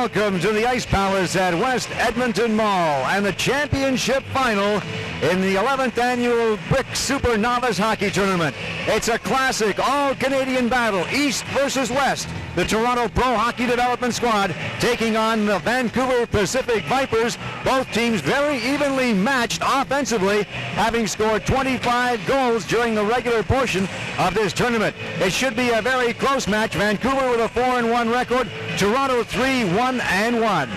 welcome to the Ice Palace at West Edmonton Mall and the championship final in the 11th annual Brick Super Novice Hockey Tournament. It's a classic all-Canadian battle, East versus West. The Toronto Pro Hockey Development Squad taking on the Vancouver Pacific Vipers. Both teams very evenly matched offensively, having scored 25 goals during the regular portion of this tournament. It should be a very close match. Vancouver with a 4-1 record, Toronto 3-1-1.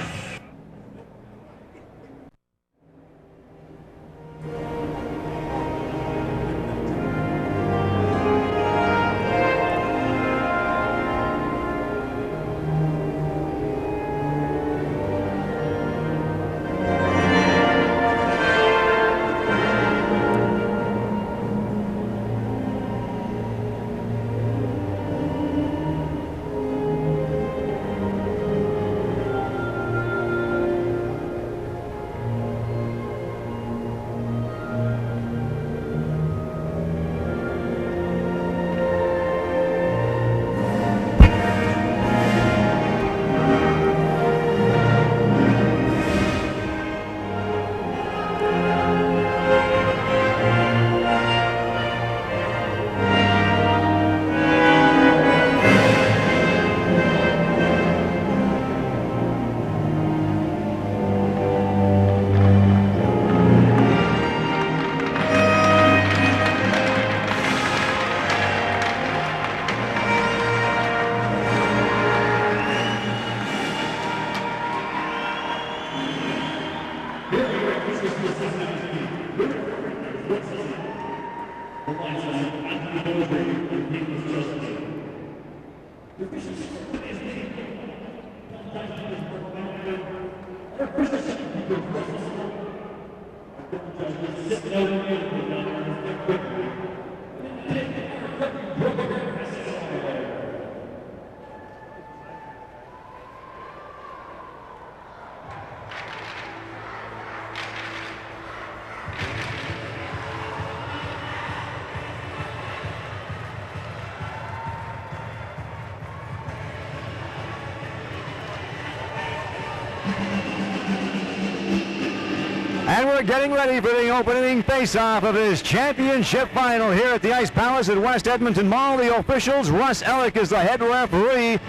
And we're getting ready for the opening face-off of this championship final here at the Ice Palace at West Edmonton Mall. The officials, Russ Ellick is the head referee.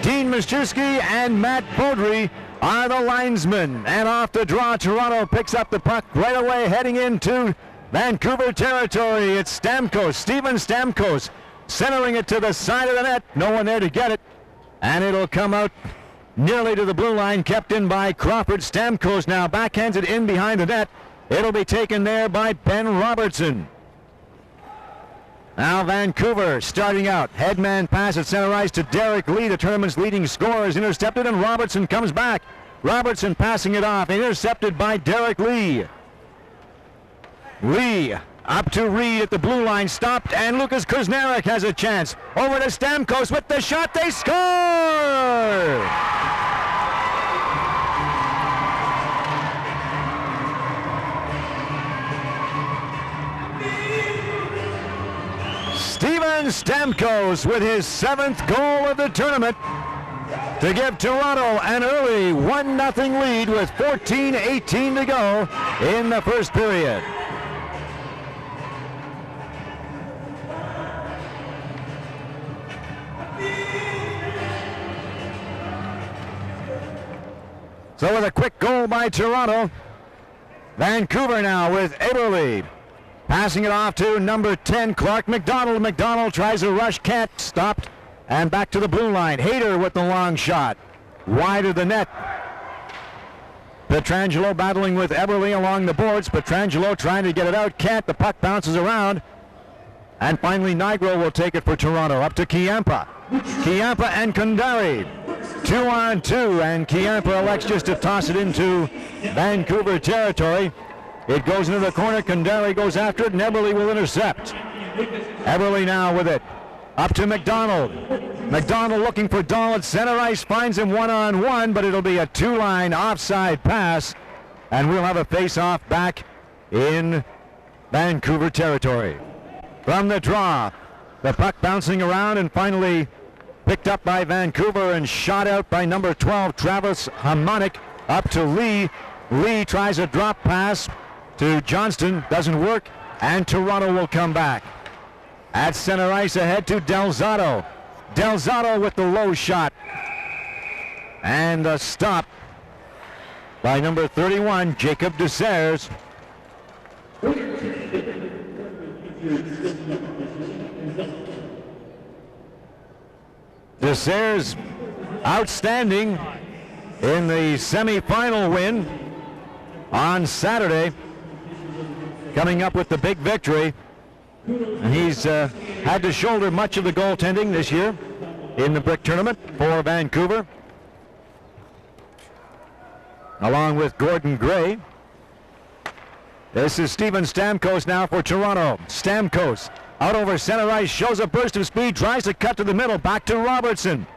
Dean Miszewski and Matt Beaudry are the linesmen. And off the draw, Toronto picks up the puck right away, heading into Vancouver territory. It's Stamkos, Steven Stamkos, centering it to the side of the net. No one there to get it. And it'll come out nearly to the blue line, kept in by Crawford. Stamkos now backhands it in behind the net. It'll be taken there by Ben Robertson. Now Vancouver starting out. Headman pass at center ice to Derek Lee, the tournament's leading scorer, is intercepted, and Robertson comes back. Robertson passing it off, intercepted by Derek Lee. Lee up to Reed at the blue line, stopped, and Lucas Krasnarek has a chance. Over to Stamkos with the shot, they score! Steven Stamkos with his 7th goal of the tournament to give Toronto an early 1-0 lead with 14:18 to go in the first period. So with a quick goal by Toronto, Vancouver now with Eberle. Passing it off to number 10, Clark McDonald. McDonald tries a rush, can't, stopped, and back to the blue line. Hayter with the long shot, wide of the net. Pietrangelo battling with Eberle along the boards. Pietrangelo trying to get it out, can't, the puck bounces around. And finally Nigro will take it for Toronto, up to Chiampa. Chiampa and Kundari. 2-on-2, and Chiampa elects just to toss it into Vancouver territory. It goes into the corner, Kundari goes after it, and Eberle will intercept. Eberle now with it, up to McDonald. McDonald looking for Dahl at center ice, finds him one-on-one, but it'll be a two-line offside pass, and we'll have a face-off back in Vancouver territory. From the draw, the puck bouncing around, and finally picked up by Vancouver and shot out by number 12, Travis Hamonic, up to Lee. Lee tries a drop pass to Johnston, doesn't work, and Toronto will come back. At center ice ahead to Delzato. Delzato with the low shot. And a stop by number 31, Jacob Desers. Desers outstanding in the semifinal win on Saturday, coming up with the big victory. And he's had to shoulder much of the goaltending this year in the Brick Tournament for Vancouver, along with Gordon Gray. This is Steven Stamkos now for Toronto. Stamkos out over center ice, shows a burst of speed, tries to cut to the middle, back to Robertson.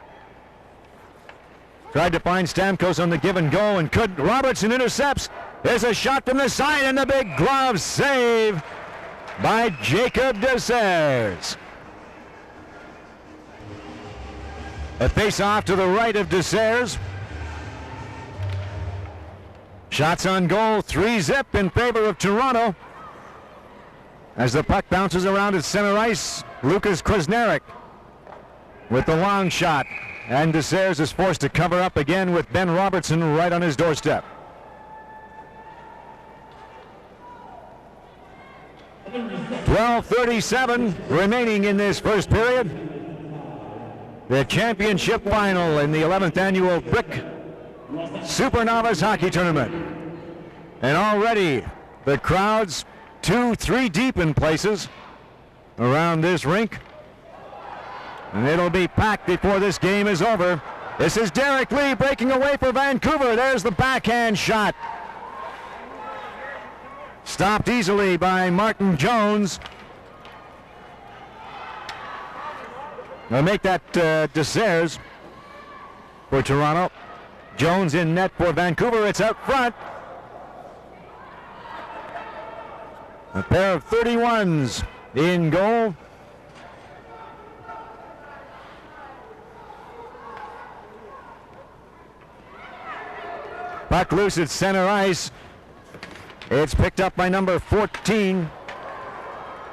Tried to find Stamkos on the give and go, and could. Robertson intercepts. There's a shot from the side, and the big glove save by Jacob Desers. A face-off to the right of Desers. Shots on goal, 3-zip in favor of Toronto. As the puck bounces around at center ice, Lucas Krasnarek with the long shot. And Desers is forced to cover up again with Ben Robertson right on his doorstep. .12:37 remaining in this first period. The championship final in the 11th annual Brick Super Novice Hockey Tournament. And already the crowds 2-3 deep in places around this rink. And it'll be packed before this game is over. This is Derek Lee breaking away for Vancouver. There's the backhand shot. Stopped easily by Martin Jones. They'll make that Desers for Toronto. Jones in net for Vancouver. It's out front. A pair of 31s in goal. Puck loose at center ice. It's picked up by number 14,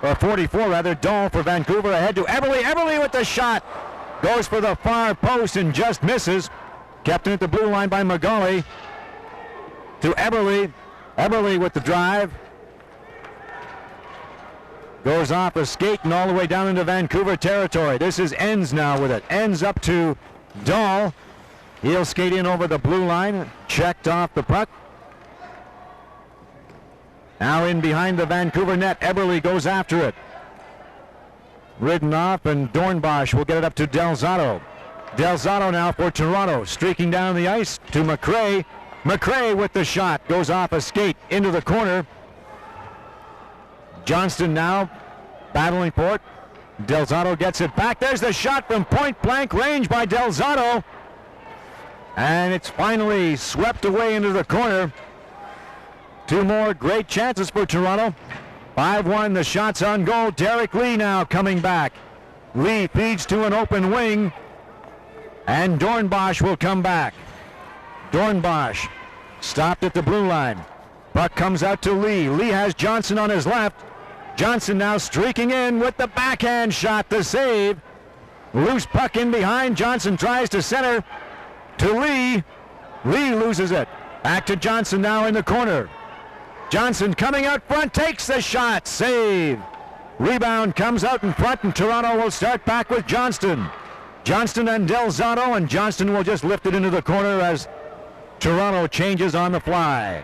or 44 rather, Dahl for Vancouver, ahead to Eberle. Eberle with the shot. Goes for the far post and just misses. Kept in at the blue line by Magali. To Eberle. Eberle with the drive. Goes off a skate and all the way down into Vancouver territory. This is Enns now with it. Enns up to Dahl. He'll skate in over the blue line. Checked off the puck. Now in behind the Vancouver net. Eberle goes after it. Ridden off, and Dornbosch will get it up to Delzato. Delzato now for Toronto. Streaking down the ice to McRae. McRae with the shot. Goes off a skate into the corner. Johnston now battling for it. Delzato gets it back. There's the shot from point blank range by Delzato. And it's finally swept away into the corner. Two more great chances for Toronto. 5-1, the shots on goal. Derek Lee now coming back. Lee feeds to an open wing. And Dornbosch will come back. Dornbosch stopped at the blue line. Puck comes out to Lee. Lee has Johnson on his left. Johnson now streaking in with the backhand shot to save. Loose puck in behind. Johnson tries to center to Lee. Lee loses it. Back to Johnson now in the corner. Johnson coming out front, takes the shot, save. Rebound comes out in front, and Toronto will start back with Johnston. Johnston and Delzato, and Johnston will just lift it into the corner as Toronto changes on the fly.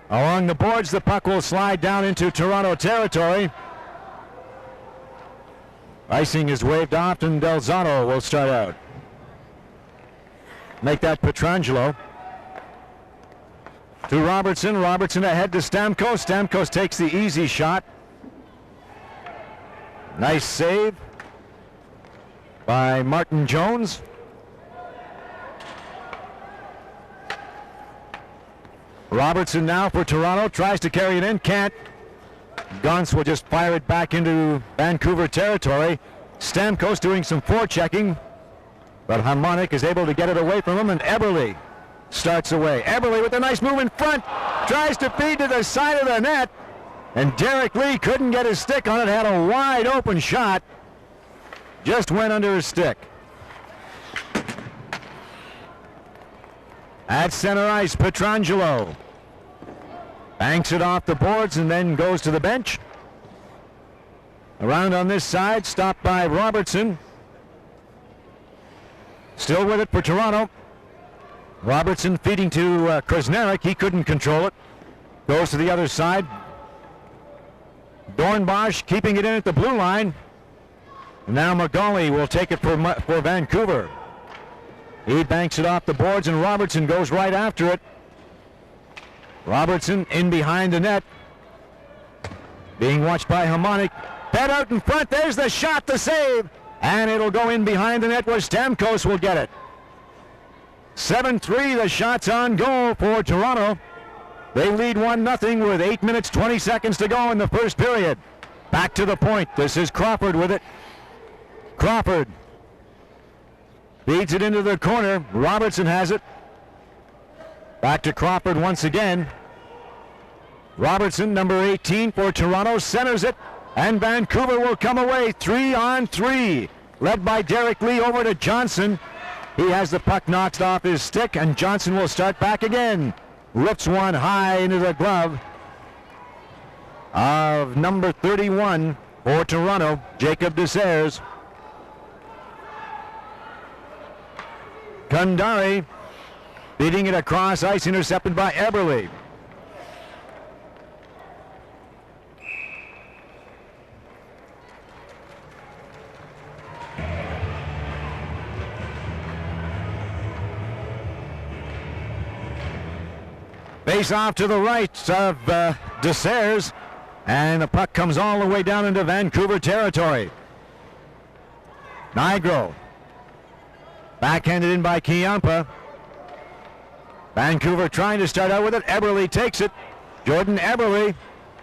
Along the boards, the puck will slide down into Toronto territory. Icing is waved off, and Delzato will start out. Make that Pietrangelo. To Robertson. Robertson ahead to Stamkos. Stamkos takes the easy shot. Nice save by Martin Jones. Robertson now for Toronto. Tries to carry it in. Can't. Gauntz will just fire it back into Vancouver territory. Stamkos doing some forechecking, but Harmonic is able to get it away from him, and Eberle starts away. Eberle with a nice move in front, tries to feed to the side of the net, and Derek Lee couldn't get his stick on it, had a wide open shot, just went under his stick. At center ice, Pietrangelo banks it off the boards and then goes to the bench. Around on this side, stopped by Robertson. Still with it for Toronto. Robertson feeding to Krasneric. He couldn't control it. Goes to the other side. Dornbosch keeping it in at the blue line. Now Magali will take it for Vancouver. He banks it off the boards, and Robertson goes right after it. Robertson in behind the net. Being watched by Harmonic. Head out in front. There's the shot, the save. And it'll go in behind the net where Stamkos will get it. 7-3, the shot's on goal for Toronto. They lead 1-0 with 8 minutes, 20 seconds to go in the first period. Back to the point. This is Crawford with it. Crawford feeds it into the corner. Robertson has it. Back to Crawford once again. Robertson, number 18 for Toronto, centers it. And Vancouver will come away 3-on-3. Led by Derek Lee over to Johnson. He has the puck knocked off his stick, and Johnson will start back again. Lifts one high into the glove of number 31 for Toronto, Jacob Desairs. Kundari beating it across ice, intercepted by Eberle. Face off to the right of Desairs, and the puck comes all the way down into Vancouver territory. Nigro backhanded in by Kiampa. Vancouver trying to start out with it. Eberle takes it. Jordan Eberle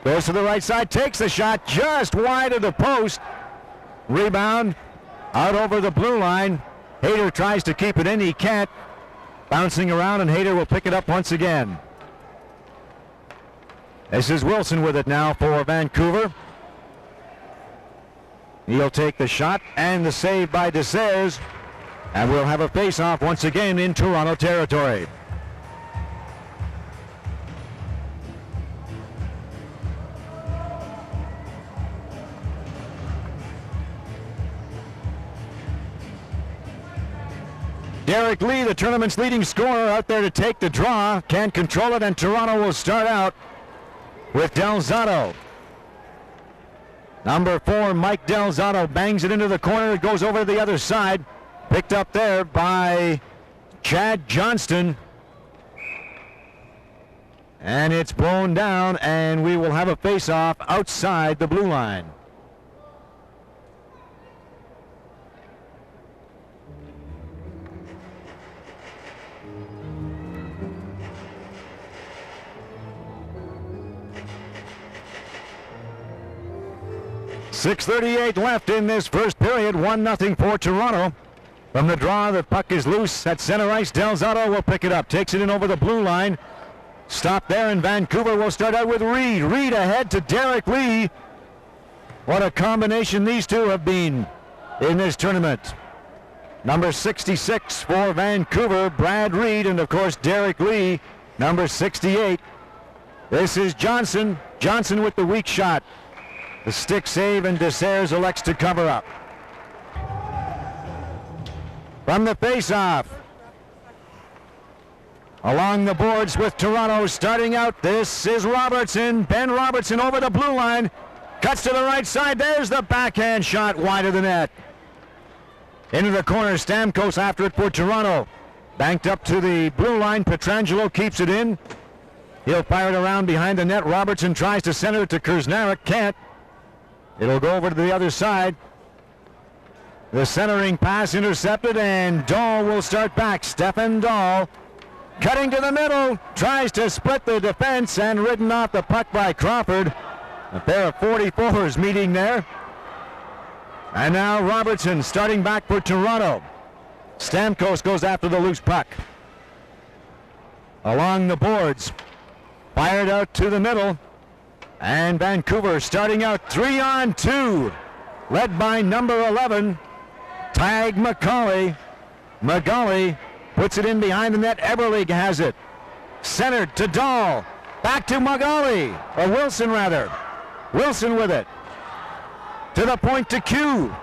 goes to the right side, takes the shot just wide of the post. Rebound out over the blue line. Hayter tries to keep it in. He can't. Bouncing around, and Hayter will pick it up once again. This is Wilson with it now for Vancouver. He'll take the shot and the save by Desairs. And we'll have a face-off once again in Toronto territory. Derek Lee, the tournament's leading scorer, out there to take the draw. Can't control it, and Toronto will start out with Del Zotto. Number 4, Mike Del Zotto bangs it into the corner. It goes over to the other side. Picked up there by Chad Johnston. And it's blown down, and we will have a face-off outside the blue line. .6:38 left in this first period. 1-0 for Toronto. From the draw, the puck is loose at center ice. Del Zotto will pick it up. Takes it in over the blue line. Stop there, and Vancouver will start out with Reed. Reed ahead to Derek Lee. What a combination these two have been in this tournament. Number 66 for Vancouver, Brad Reed, and of course Derek Lee, number 68. This is Johnson. Johnson with the weak shot. The stick save, and Desairs elects to cover up. From the face-off, along the boards with Toronto starting out, this is Robertson. Ben Robertson over the blue line. Cuts to the right side. There's the backhand shot wide of the net. Into the corner, Stamkos after it for Toronto. Banked up to the blue line. Pietrangelo keeps it in. He'll fire it around behind the net. Robertson tries to center it to Krasneric. Can't. It'll go over to the other side. The centering pass intercepted, and Dahl will start back. Stefan Dahl cutting to the middle. Tries to split the defense, and ridden off the puck by Crawford. A pair of 44s meeting there. And now Robertson starting back for Toronto. Stamkos goes after the loose puck. Along the boards. Fired out to the middle. And Vancouver starting out 3-on-2. Led by number 11, Tag McCauley. McCauley puts it in behind the net. Eberle has it. Centered to Dahl. Back to McCauley. Or Wilson, rather. Wilson with it. To the point to Q.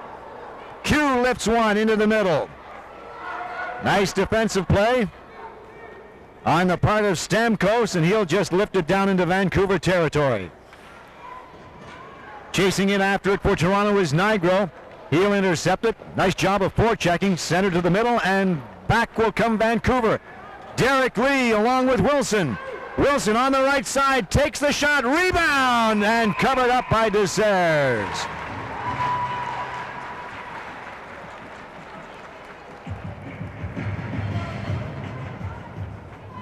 Q lifts one into the middle. Nice defensive play on the part of Stamkos, and he'll just lift it down into Vancouver territory. Chasing in after it for Toronto is Nigro. He'll intercept it. Nice job of forechecking. Center to the middle, and back will come Vancouver. Derek Lee along with Wilson. Wilson on the right side takes the shot. Rebound, and covered up by Desers.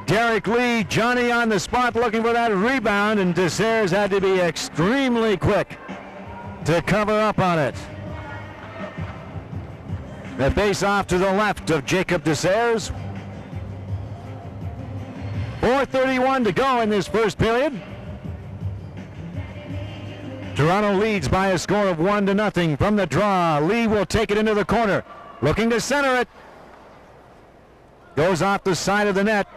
Derek Lee, Johnny on the spot looking for that rebound, and Desers had to be extremely quick to cover up on it. The face-off to the left of Jacob Desers. 4:31 to go in this first period. Toronto leads by a score of 1-0 from the draw. Lee will take it into the corner, looking to center it. Goes off the side of the net.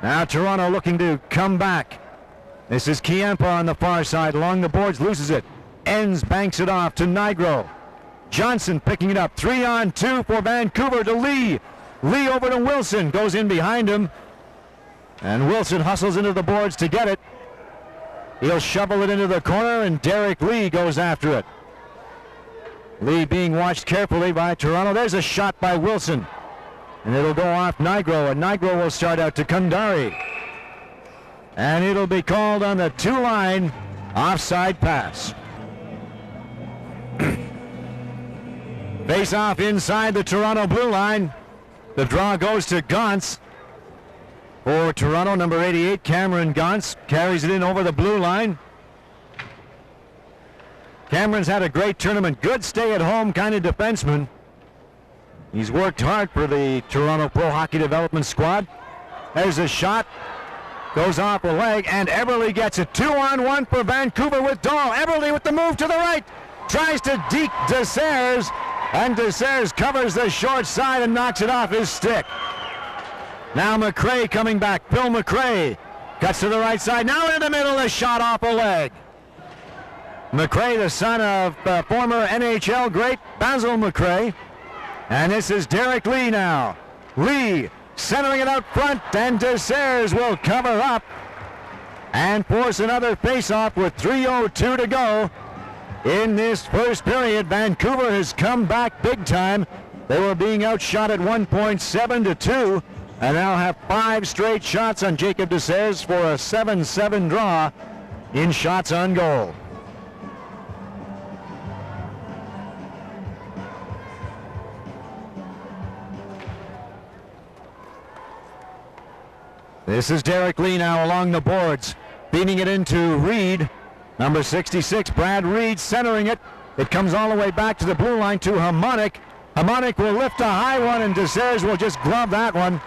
Now Toronto looking to come back. This is Kiempa on the far side. Along the boards, loses it. Enns banks it off to Nigro. Johnson picking it up. 3-on-2 for Vancouver to Lee. Lee over to Wilson. Goes in behind him. And Wilson hustles into the boards to get it. He'll shovel it into the corner, and Derek Lee goes after it. Lee being watched carefully by Toronto. There's a shot by Wilson. And it'll go off Nigro, and Nigro will start out to Kundari. And it'll be called on the two-line offside pass. Face off inside the Toronto blue line. The draw goes to Gauntz. For Toronto, number 88, Cameron Gauntz carries it in over the blue line. Cameron's had a great tournament. Good stay-at-home kind of defenseman. He's worked hard for the Toronto Pro Hockey Development Squad. There's a shot. Goes off a leg, and Eberle gets it. 2-on-1 for Vancouver with Dahl. Eberle with the move to the right. Tries to deke Desers, and Desers covers the short side and knocks it off his stick. Now McRae coming back. Bill McRae cuts to the right side. Now in the middle, a shot off a leg. McRae, the son of former NHL great Basil McRae. And this is Derek Lee now. Lee centering it out front, and Desers will cover up and force another face-off with 3:02 to go. In this first period, Vancouver has come back big time. They were being outshot at 1.7-2, and now have 5 straight shots on Jacob Desers for a 7-7 draw in shots on goal. This is Derek Lee now along the boards, feeding it into Reed. Number 66, Brad Reed, centering it. It comes all the way back to the blue line to Harmonic. Harmonic will lift a high one, and Desers will just glove that one.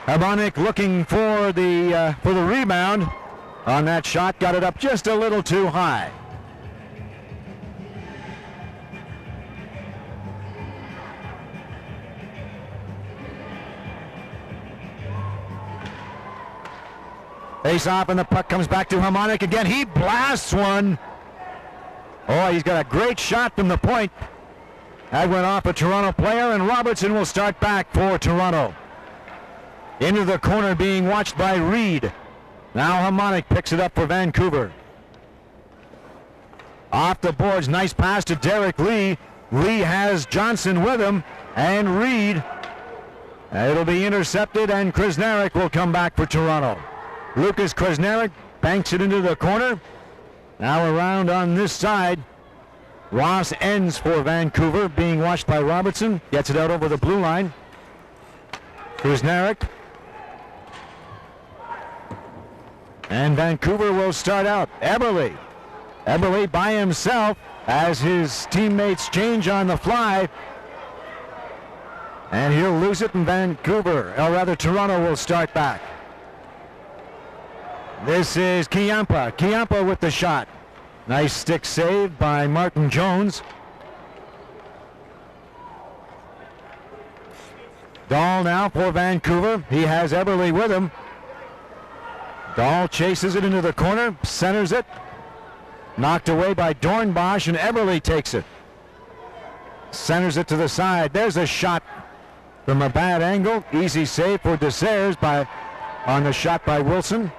Harmonic looking for the rebound on that shot. Got it up just a little too high. Face off, and the puck comes back to Harmonic again. He blasts one. Oh, he's got a great shot from the point. That went off a Toronto player, and Robertson will start back for Toronto. Into the corner, being watched by Reed. Now Harmonic picks it up for Vancouver. Off the boards, nice pass to Derek Lee. Lee has Johnson with him, and Reed. It'll be intercepted, and Krasnarek will come back for Toronto. Lucas Krasnarek banks it into the corner. Now around on this side. Ross Enns for Vancouver, being watched by Robertson. Gets it out over the blue line. Krasnarek. And Vancouver will start out. Eberle. Eberle by himself as his teammates change on the fly. And he'll lose it in Vancouver. Or rather, Toronto will start back. This is Chiampa. Chiampa with the shot. Nice stick save by Martin Jones. Dahl now for Vancouver. He has Eberle with him. Dahl chases it into the corner, centers it. Knocked away by Dornbosch, and Eberle takes it. Centers it to the side. There's a shot from a bad angle. Easy save for Desers on the shot by Wilson.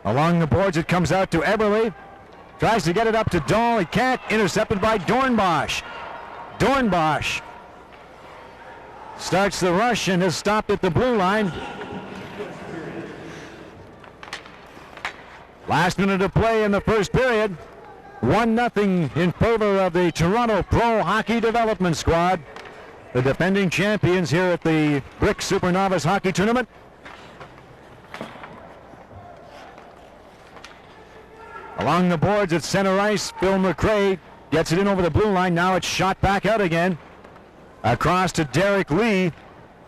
Along the boards it comes out to Eberle. Tries to get it up to Dahl. He can't. Intercepted by Dornbosch. Dornbosch starts the rush and is stopped at the blue line. Last minute of play in the first period. 1-0 in favor of the Toronto Pro Hockey Development Squad, the defending champions here at the Brick Super Novice Hockey Tournament. Along the boards at center ice, Phil McRae gets it in over the blue line. Now it's shot back out again. Across to Derek Lee.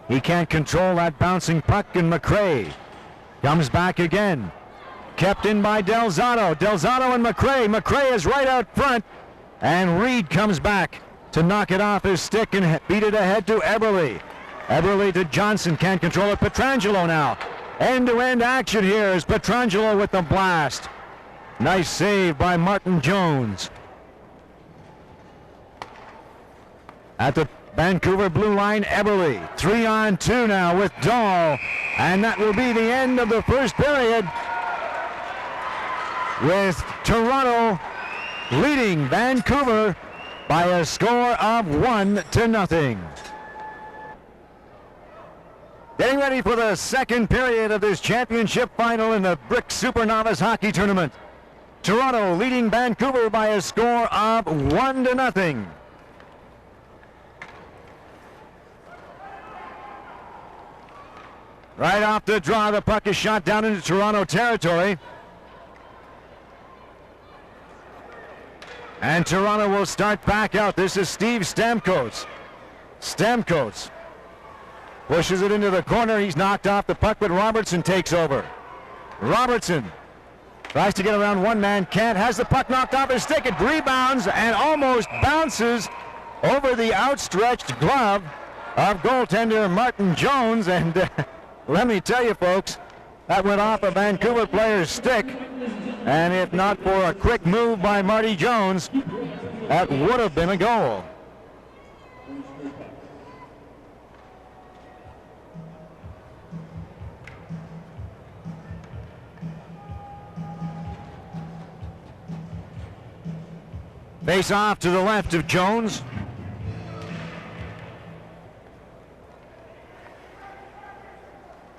He can't control that bouncing puck, and McRae comes back again. Kept in by Delzato. Delzato and McRae. McRae is right out front, and Reed comes back to knock it off his stick and beat it ahead to Eberle. Eberle to Johnson. Can't control it. Pietrangelo now. End-to-end action here is Pietrangelo with the blast. Nice save by Martin Jones. At the Vancouver blue line, Eberle. 3-on-2 now with Dahl. And that will be the end of the first period, with Toronto leading Vancouver by a score of 1-0. Getting ready for the second period of this championship final in the Brick Super Novice Hockey Tournament. Toronto leading Vancouver by a score of 1-0. Right off the draw, the puck is shot down into Toronto territory. And Toronto will start back out. This is Steve Stamkos. Stamkos pushes it into the corner. He's knocked off the puck, but Robertson takes over. Robertson tries to get around one man, can't. Has the puck knocked off his stick. It rebounds and almost bounces over the outstretched glove of goaltender Martin Jones. And let me tell you, folks, that went off a Vancouver player's stick. And if not for a quick move by Marty Jones, that would have been a goal. Face off to the left of Jones.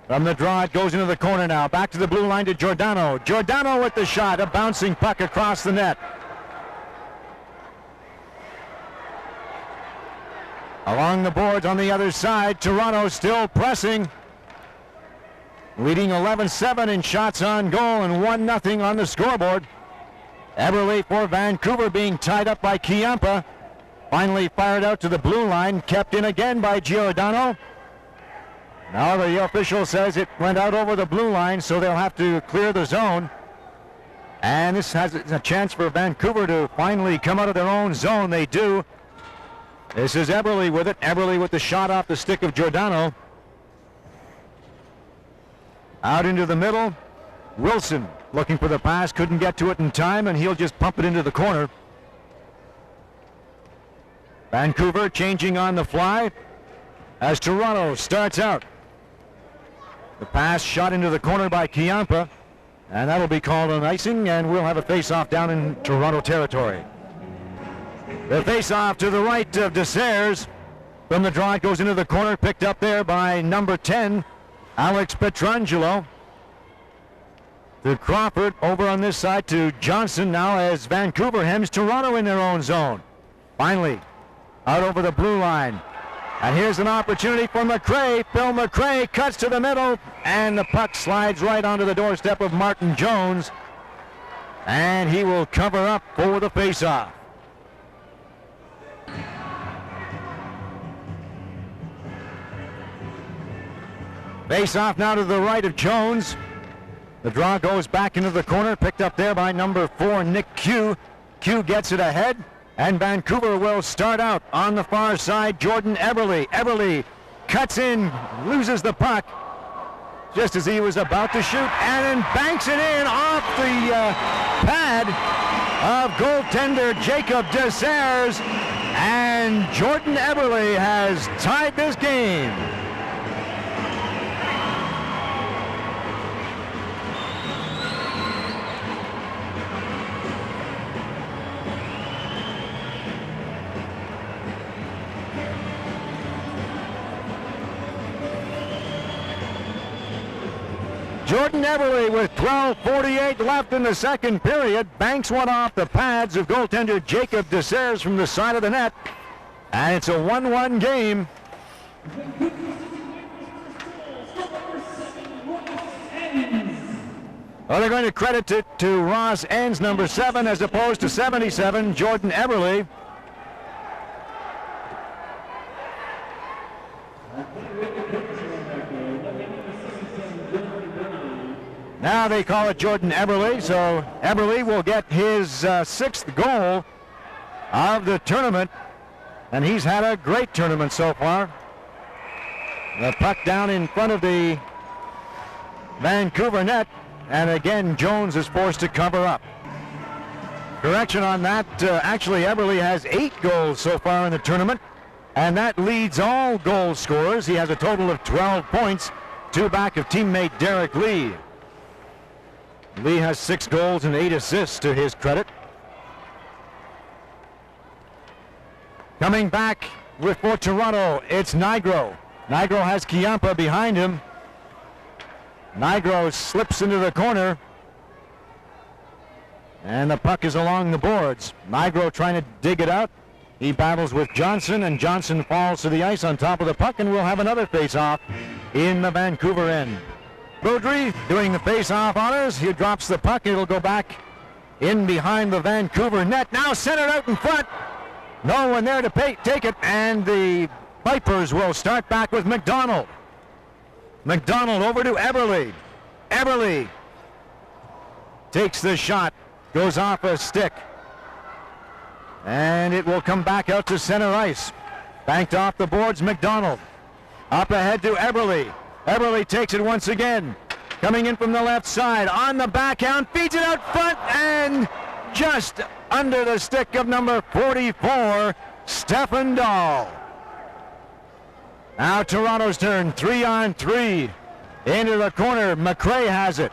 From the draw, it goes into the corner now. Back to the blue line to Giordano. Giordano with the shot, a bouncing puck across the net. Along the boards on the other side, Toronto still pressing. Leading 11-7 in shots on goal and 1-0 on the scoreboard. Eberle for Vancouver being tied up by Chiampa. Finally fired out to the blue line, kept in again by Giordano. Now the official says it went out over the blue line, so they'll have to clear the zone. And this has a chance for Vancouver to finally come out of their own zone. They do. This is Eberle with it. Eberle with the shot off the stick of Giordano. Out into the middle. Wilson looking for the pass, couldn't get to it in time, and he'll just pump it into the corner. Vancouver changing on the fly as Toronto starts out. The pass shot into the corner by Chiampa, and that'll be called an icing, and we'll have a face-off down in Toronto territory. The face-off to the right of Desers. From the draw, it goes into the corner, picked up there by number 10, Alex Pietrangelo. To Crawford, over on this side to Johnson now as Vancouver hems Toronto in their own zone. Finally, out over the blue line. And here's an opportunity for McRae. Phil McRae cuts to the middle, and the puck slides right onto the doorstep of Martin Jones. And he will cover up for the faceoff. Faceoff now to the right of Jones. The draw goes back into the corner, picked up there by number 4, Nick Q. Q gets it ahead. And Vancouver will start out on the far side. Jordan Eberle. Eberle cuts in, loses the puck just as he was about to shoot, and then banks it in off the pad of goaltender Jacob Desers. And Jordan Eberle has tied this game. Jordan Eberle with 12:48 left in the second period banks one off the pads of goaltender Jacob Desers from the side of the net, and it's a 1-1 game. Well, they're going to credit it to Ross Enns, number 7, as opposed to 77, Jordan Eberle. Now they call it Jordan Eberle, so Eberle will get his 6th goal of the tournament, and he's had a great tournament so far. The puck down in front of the Vancouver net, and again Jones is forced to cover up. Correction on that, actually Eberle has 8 goals so far in the tournament, and that leads all goal scorers. He has a total of 12 points, 2 back of teammate Derek Lee. Lee has 6 goals and 8 assists to his credit. Coming back for Toronto, it's Nigro. Nigro has Chiampa behind him. Nigro slips into the corner, and the puck is along the boards. Nigro trying to dig it out. He battles with Johnson, and Johnson falls to the ice on top of the puck, and we'll have another face-off in the Vancouver end. Baudry doing the face-off honors. He drops the puck. It'll go back in behind the Vancouver net. Now centered out in front. No one there to take it, and the Vipers will start back with McDonald. McDonald over to Eberle. Eberle takes the shot, goes off a stick, and it will come back out to center ice. Banked off the boards, McDonald. Up ahead to Eberle. Eberle takes it once again. Coming in from the left side, on the backhand, feeds it out front, and just under the stick of number 44, Stefan Dahl. Now Toronto's turn, 3-on-3. Into the corner, McRae has it.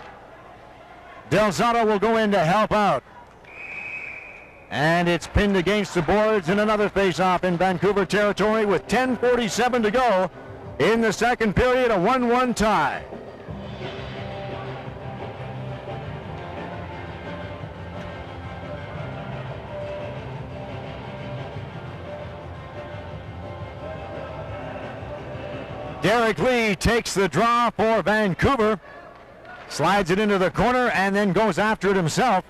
Del Zotto will go in to help out. And it's pinned against the boards in another face-off in Vancouver territory with 10:47 to go. In the second period, a 1-1 tie. Derek Lee takes the draw for Vancouver, slides it into the corner, and then goes after it himself.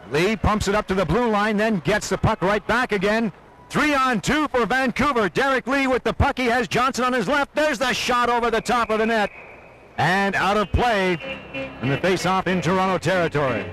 Lee pumps it up to the blue line, then gets the puck right back again. 3-on-2 for Vancouver. Derek Lee with the puck. He has Johnson on his left. There's the shot over the top of the net. And out of play in the face-off in Toronto territory.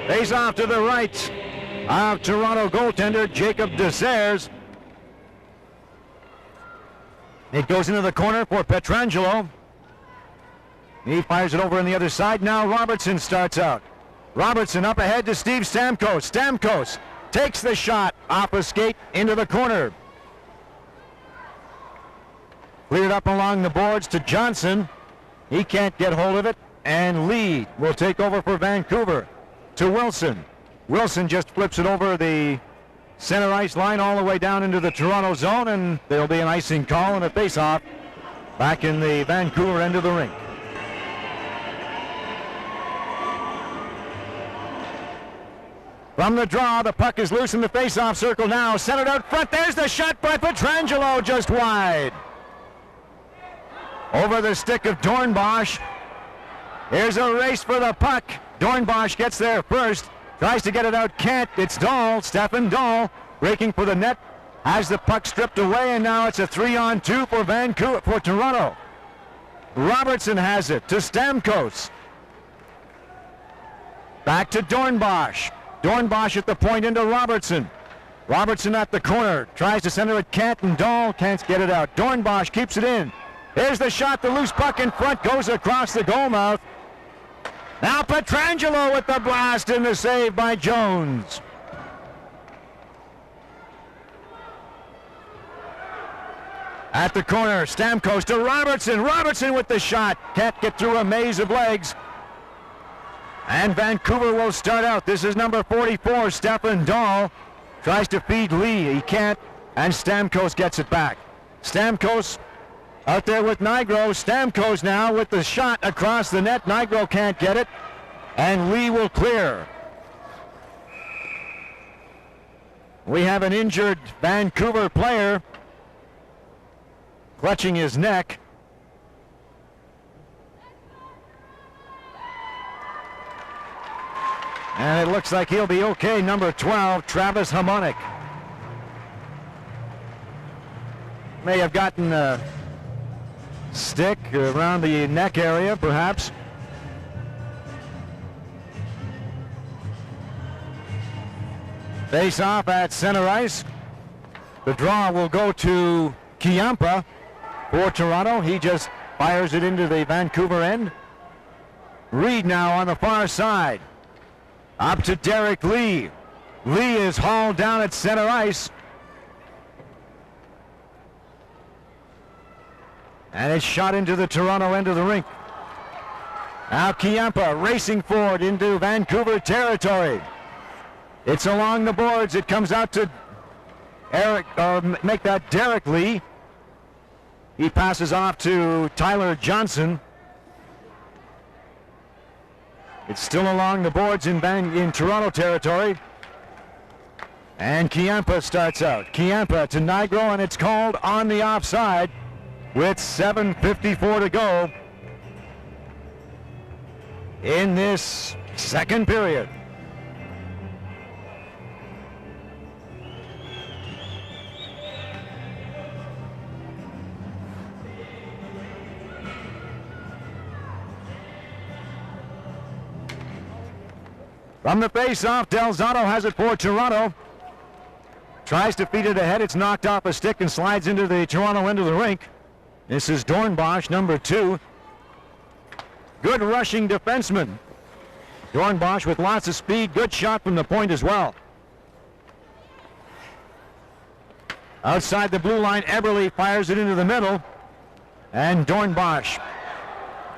Face off to the right of Toronto goaltender Jacob Desers. It goes into the corner for Pietrangelo. He fires it over on the other side. Now Robertson starts out. Robertson up ahead to Steve Stamkos. Stamkos takes the shot off a skate into the corner. Cleared up along the boards to Johnson. He can't get hold of it. and Lee will take over for Vancouver. To Wilson. Wilson just flips it over the center ice line all the way down into the Toronto zone, and there'll be an icing call and a face-off back in the Vancouver end of the rink. From the draw, the puck is loose in the face-off circle now. Centered out front. There's the shot by Pietrangelo, just wide. Over the stick of Dornbosch. Here's a race for the puck. Dornbosch gets there first. Tries to get it out. Can't. It's Dahl. Stefan Dahl breaking for the net. Has the puck stripped away, and now it's a 3-on-2 for Vancouver, for Toronto. Robertson has it to Stamkos. Back to Dornbosch. Dornbosch at the point into Robertson. Robertson at the corner. Tries to center it. Can't, and Dahl can't get it out. Dornbosch keeps it in. Here's the shot. The loose puck in front goes across the goal mouth. Now Pietrangelo with the blast and the save by Jones. At the corner, Stamkos to Robertson. Robertson with the shot. Can't get through a maze of legs. And Vancouver will start out. This is number 44, Stefan Dahl. Tries to feed Lee. He can't. And Stamkos gets it back. Stamkos out there with Nigro. Stamkos now with the shot across the net. Nigro can't get it. And Lee will clear. We have an injured Vancouver player clutching his neck. And it looks like he'll be okay. Number 12, Travis Hamonic. May have gotten a stick around the neck area, perhaps. Face off at center ice. The draw will go to Chiampa for Toronto. He just fires it into the Vancouver end. Reed now on the far side. Up to Derek Lee. Lee is hauled down at center ice. And it's shot into the Toronto end of the rink. Now Chiampa racing forward into Vancouver territory. It's along the boards. It comes out to Derek Lee. He passes off to Tyler Johnson. It's still along the boards in Toronto territory. And Chiampa starts out. Chiampa to Nigro, and it's called on the offside with 7:54 to go in this second period. From the face-off, Del Zotto has it for Toronto. Tries to feed it ahead. It's knocked off a stick and slides into the Toronto end of the rink. This is Dornbosch, number 2. Good rushing defenseman. Dornbosch with lots of speed. Good shot from the point as well. Outside the blue line, Eberle fires it into the middle. And Dornbosch.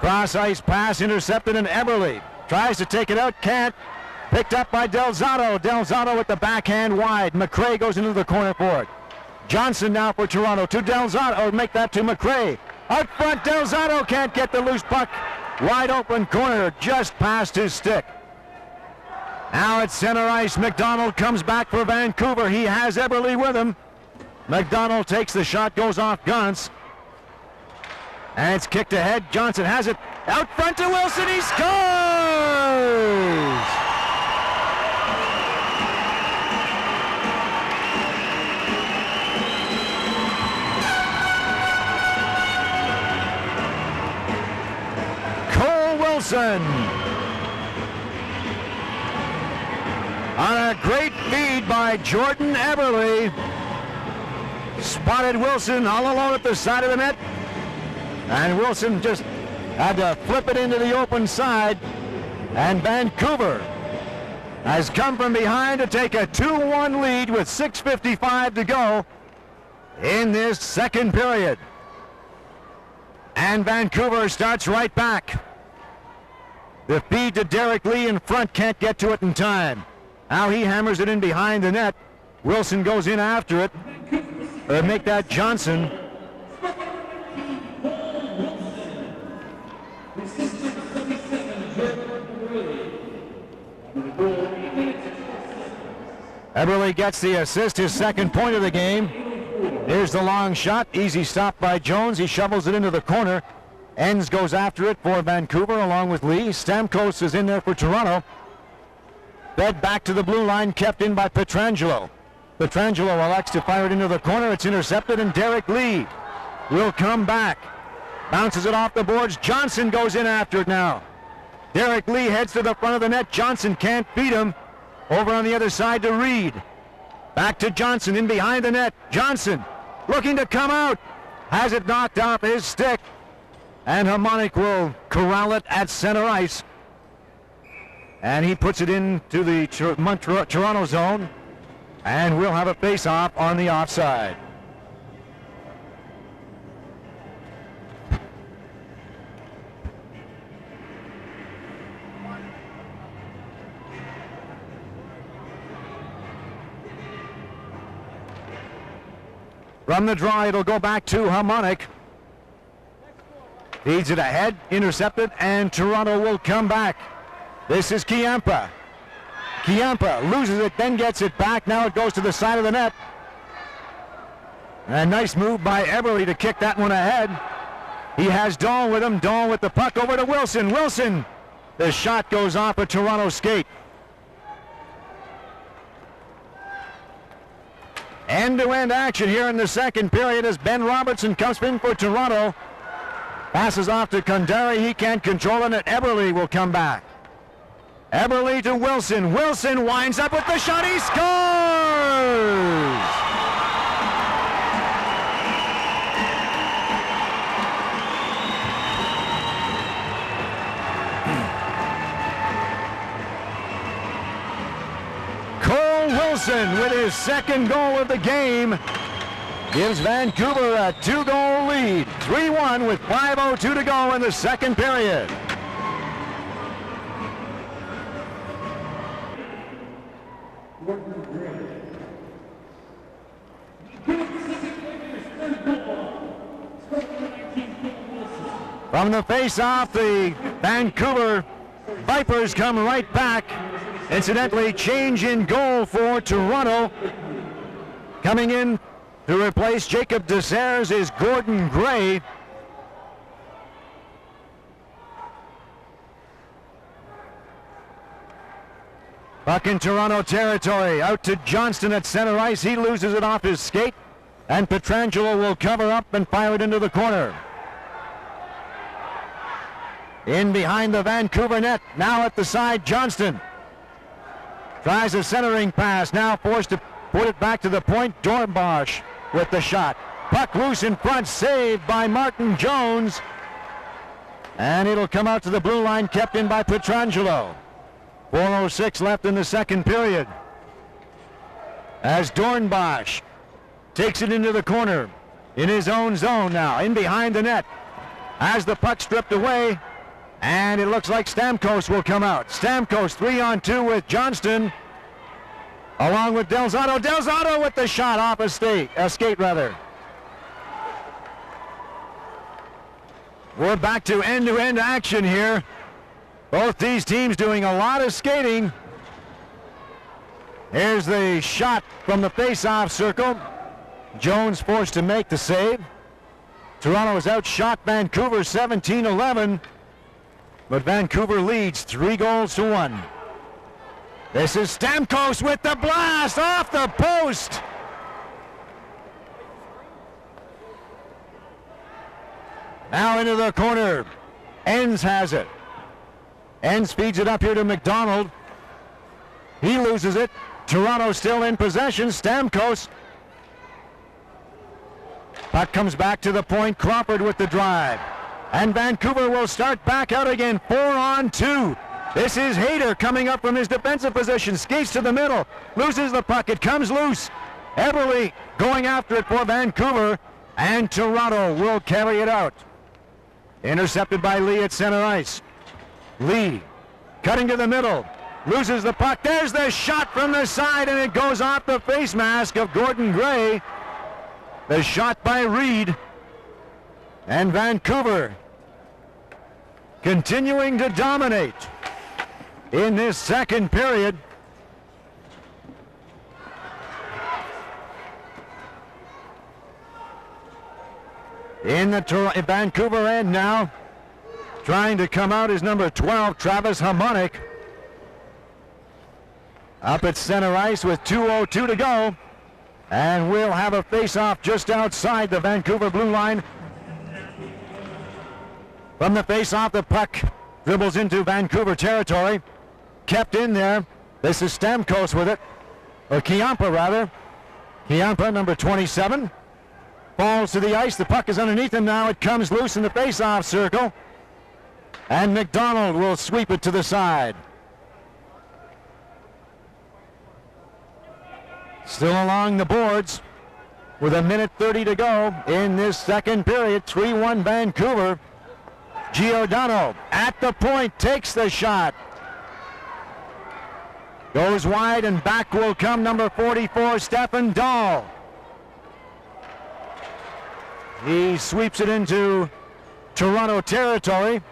Cross-ice pass intercepted, and Eberle tries to take it out. Can't. Picked up by Del Zotto. Del Zotto with the backhand wide. McRae goes into the corner for it. Johnson now for Toronto to Del Zotto. Make that to McRae. Out front, Del Zotto can't get the loose puck. Wide open corner, just past his stick. Now at center ice, McDonald comes back for Vancouver. He has Eberle with him. McDonald takes the shot, goes off Gauntz. And it's kicked ahead. Johnson has it. Out front to Wilson. He scores! Wilson on a great feed by Jordan Eberle. Spotted Wilson all alone at the side of the net, and Wilson just had to flip it into the open side, and Vancouver has come from behind to take a 2-1 lead with 6:55 to go in this second period. And Vancouver starts right back. The feed to Derek Lee in front, can't get to it in time. Now he hammers it in behind the net. Wilson goes in after it. Make that Johnson. Eberle gets the assist, his second point of the game. Here's the long shot, easy stop by Jones. He shovels it into the corner. Enns goes after it for Vancouver along with Lee. Stamkos is in there for Toronto. Fed back to the blue line, kept in by Pietrangelo. Pietrangelo elects to fire it into the corner. It's intercepted, and Derek Lee will come back. Bounces it off the boards. Johnson goes in after it now. Derek Lee heads to the front of the net. Johnson can't beat him. Over on the other side to Reed. Back to Johnson in behind the net. Johnson looking to come out. Has it knocked off his stick. And Harmonic will corral it at center ice. And he puts it into the Toronto zone. And we'll have a face-off on the offside. From the draw, it'll go back to Harmonic. Feeds it ahead, intercepted, and Toronto will come back. This is Chiampa. Chiampa loses it, then gets it back. Now it goes to the side of the net. A nice move by Eberle to kick that one ahead. He has Dahl with him. Dahl with the puck over to Wilson. Wilson! The shot goes off a Toronto skate. End-to-end action here in the second period as Ben Robertson comes in for Toronto. Passes off to Kundari. He can't control it, and Eberle will come back. Eberle to Wilson. Wilson winds up with the shot. He scores! Wilson with his second goal of the game gives Vancouver a 2-goal lead. 3-1 with 5:02 to go in the second period. From the face-off, the Vancouver Vipers come right back. Incidentally, change in goal for Toronto. Coming in to replace Jacob Desers is Gordon Gray. Puck in Toronto territory. Out to Johnston at center ice. He loses it off his skate. And Pietrangelo will cover up and fire it into the corner. In behind the Vancouver net. Now at the side, Johnston. Tries a centering pass, now forced to put it back to the point. Dornbosch with the shot. Puck loose in front, saved by Martin Jones. And it'll come out to the blue line, kept in by Pietrangelo. 4:06 left in the second period. As Dornbosch takes it into the corner. In his own zone now, in behind the net. Has the puck stripped away. And it looks like Stamkos will come out. Stamkos 3-on-2 with Johnston. Along with Del Zotto. Del Zotto with the shot off a skate. We're back to end-to-end action here. Both these teams doing a lot of skating. Here's the shot from the face-off circle. Jones forced to make the save. Toronto has outshot Vancouver 17-11. But Vancouver leads 3-1. This is Stamkos with the blast off the post. Now into the corner. Enns has it. Enns feeds it up here to McDonald. He loses it. Toronto still in possession. Stamkos. Puck comes back to the point. Crawford with the drive. And Vancouver will start back out again, 4-on-2. This is Hayter coming up from his defensive position, skates to the middle, loses the puck, it comes loose. Eberle going after it for Vancouver, and Toronto will carry it out. Intercepted by Lee at center ice. Lee cutting to the middle, loses the puck. There's the shot from the side, and it goes off the face mask of Gordon Gray. The shot by Reed. And Vancouver continuing to dominate in this second period. In the Vancouver end now, trying to come out is number 12, Travis Hamonic. Up at center ice with 2:02 to go. And we'll have a face-off just outside the Vancouver blue line. From the face-off, the puck dribbles into Vancouver territory. Kept in there. This is Stamkos with it. Or Kiampa, rather. Kiampa, number 27. Falls to the ice. The puck is underneath him now. It comes loose in the face-off circle. And McDonald will sweep it to the side. Still along the boards with 1:30 to go in this second period. 3-1 Vancouver. Giordano at the point, takes the shot. Goes wide, and back will come number 44, Stefan Dahl. He sweeps it into Toronto territory.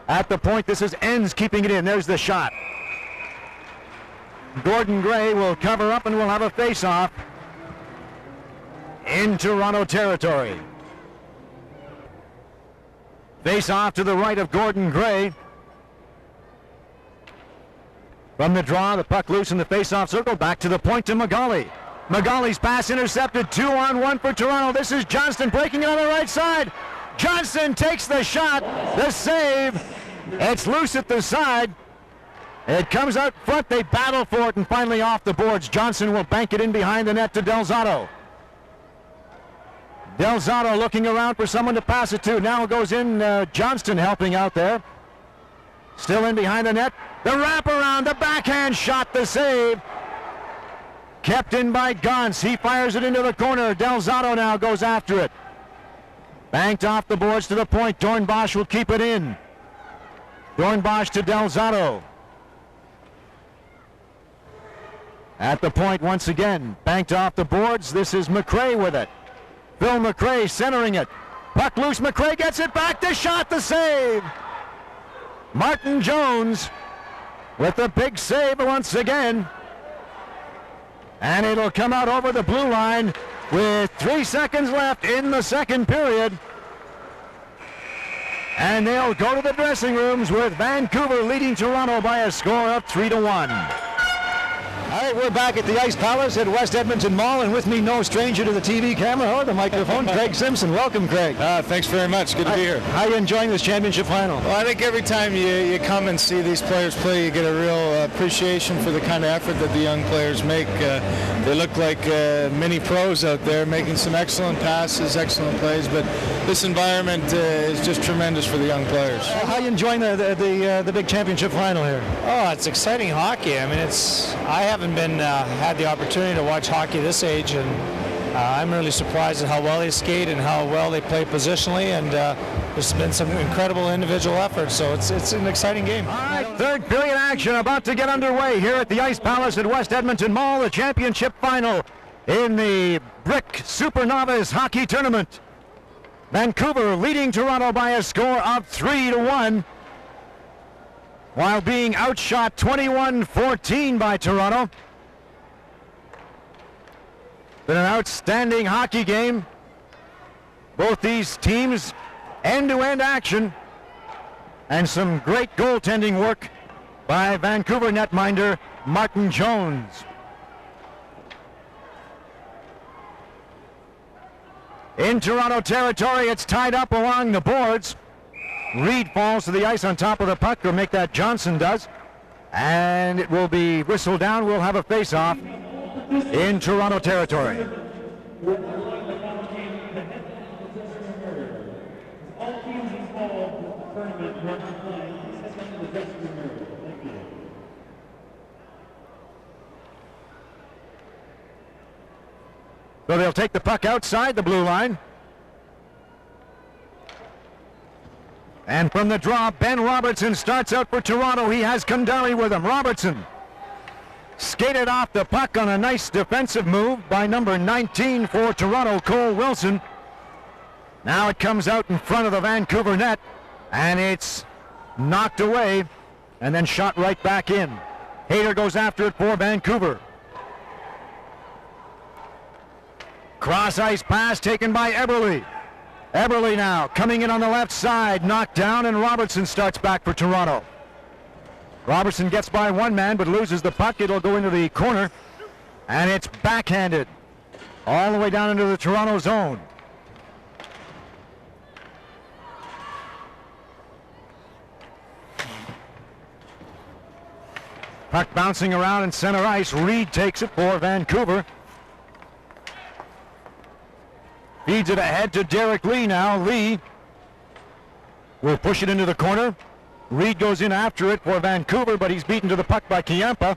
At the point, this is Enns keeping it in. There's the shot. Gordon Gray will cover up and will have a face-off in Toronto territory. Face-off to the right of Gordon Gray. From the draw, the puck loose in the face-off circle. Back to the point to Magali. Magali's pass intercepted. 2-on-1 for Toronto. This is Johnston breaking it on the right side. Johnston takes the shot. The save. It's loose at the side. It comes out front. They battle for it, and finally off the boards. Johnson will bank it in behind the net to Del Zotto. Del Zotto looking around for someone to pass it to. Now it goes in. Johnston helping out there. Still in behind the net. The wraparound, the backhand shot, the save. Kept in by Gauntz. He fires it into the corner. Del Zotto now goes after it. Banked off the boards to the point. Dornbosch will keep it in. Dornbosch to Del Zotto. At the point once again. Banked off the boards. This is McRae with it. Phil McRae centering it. Puck loose. McRae gets it back. The shot, the save. Martin Jones with the big save once again. And it'll come out over the blue line with 3 seconds left in the second period. And they'll go to the dressing rooms with Vancouver leading Toronto by a score of 3-1. All right, we're back at the Ice Palace at West Edmonton Mall, and with me, no stranger to the TV camera or the microphone, Craig Simpson. Welcome, Craig. Thanks very much. Good to be here. How are you enjoying this championship final? Well, I think every time you come and see these players play, you get a real appreciation for the kind of effort that the young players make. They look like mini pros out there, making some excellent passes, excellent plays, but this environment is just tremendous for the young players. How are you enjoying the big championship final here? Oh, it's exciting hockey. I mean, I haven't been had the opportunity to watch hockey this age, and I'm really surprised at how well they skate and how well they play positionally, and there's been some incredible individual efforts, so it's an exciting game. All right, third period action about to get underway here at the Ice Palace at West Edmonton Mall, the championship final in the Brick Super Novice Hockey Tournament. Vancouver leading Toronto by a score of 3-1. While being outshot 21-14 by Toronto. Been an outstanding hockey game. Both these teams end-to-end action, and some great goaltending work by Vancouver netminder Martin Jones. In Toronto territory, it's tied up along the boards. Reed falls to the ice on top of the puck, or make that Johnson does. And it will be whistled down. We'll have a face-off in Toronto territory. So they'll take the puck outside the blue line. And from the draw, Ben Robertson starts out for Toronto. He has Kundari with him. Robertson skated off the puck on a nice defensive move by number 19 for Toronto, Cole Wilson. Now it comes out in front of the Vancouver net, and it's knocked away and then shot right back in. Hayter goes after it for Vancouver. Cross ice pass taken by Eberle. Eberle now coming in on the left side, knocked down, and Robertson starts back for Toronto. Robertson gets by one man but loses the puck. It'll go into the corner, and it's backhanded all the way down into the Toronto zone. Puck bouncing around in center ice. Reed takes it for Vancouver. Feeds it ahead to Derek Lee now. Lee will push it into the corner. Reed goes in after it for Vancouver, but he's beaten to the puck by Kiempa.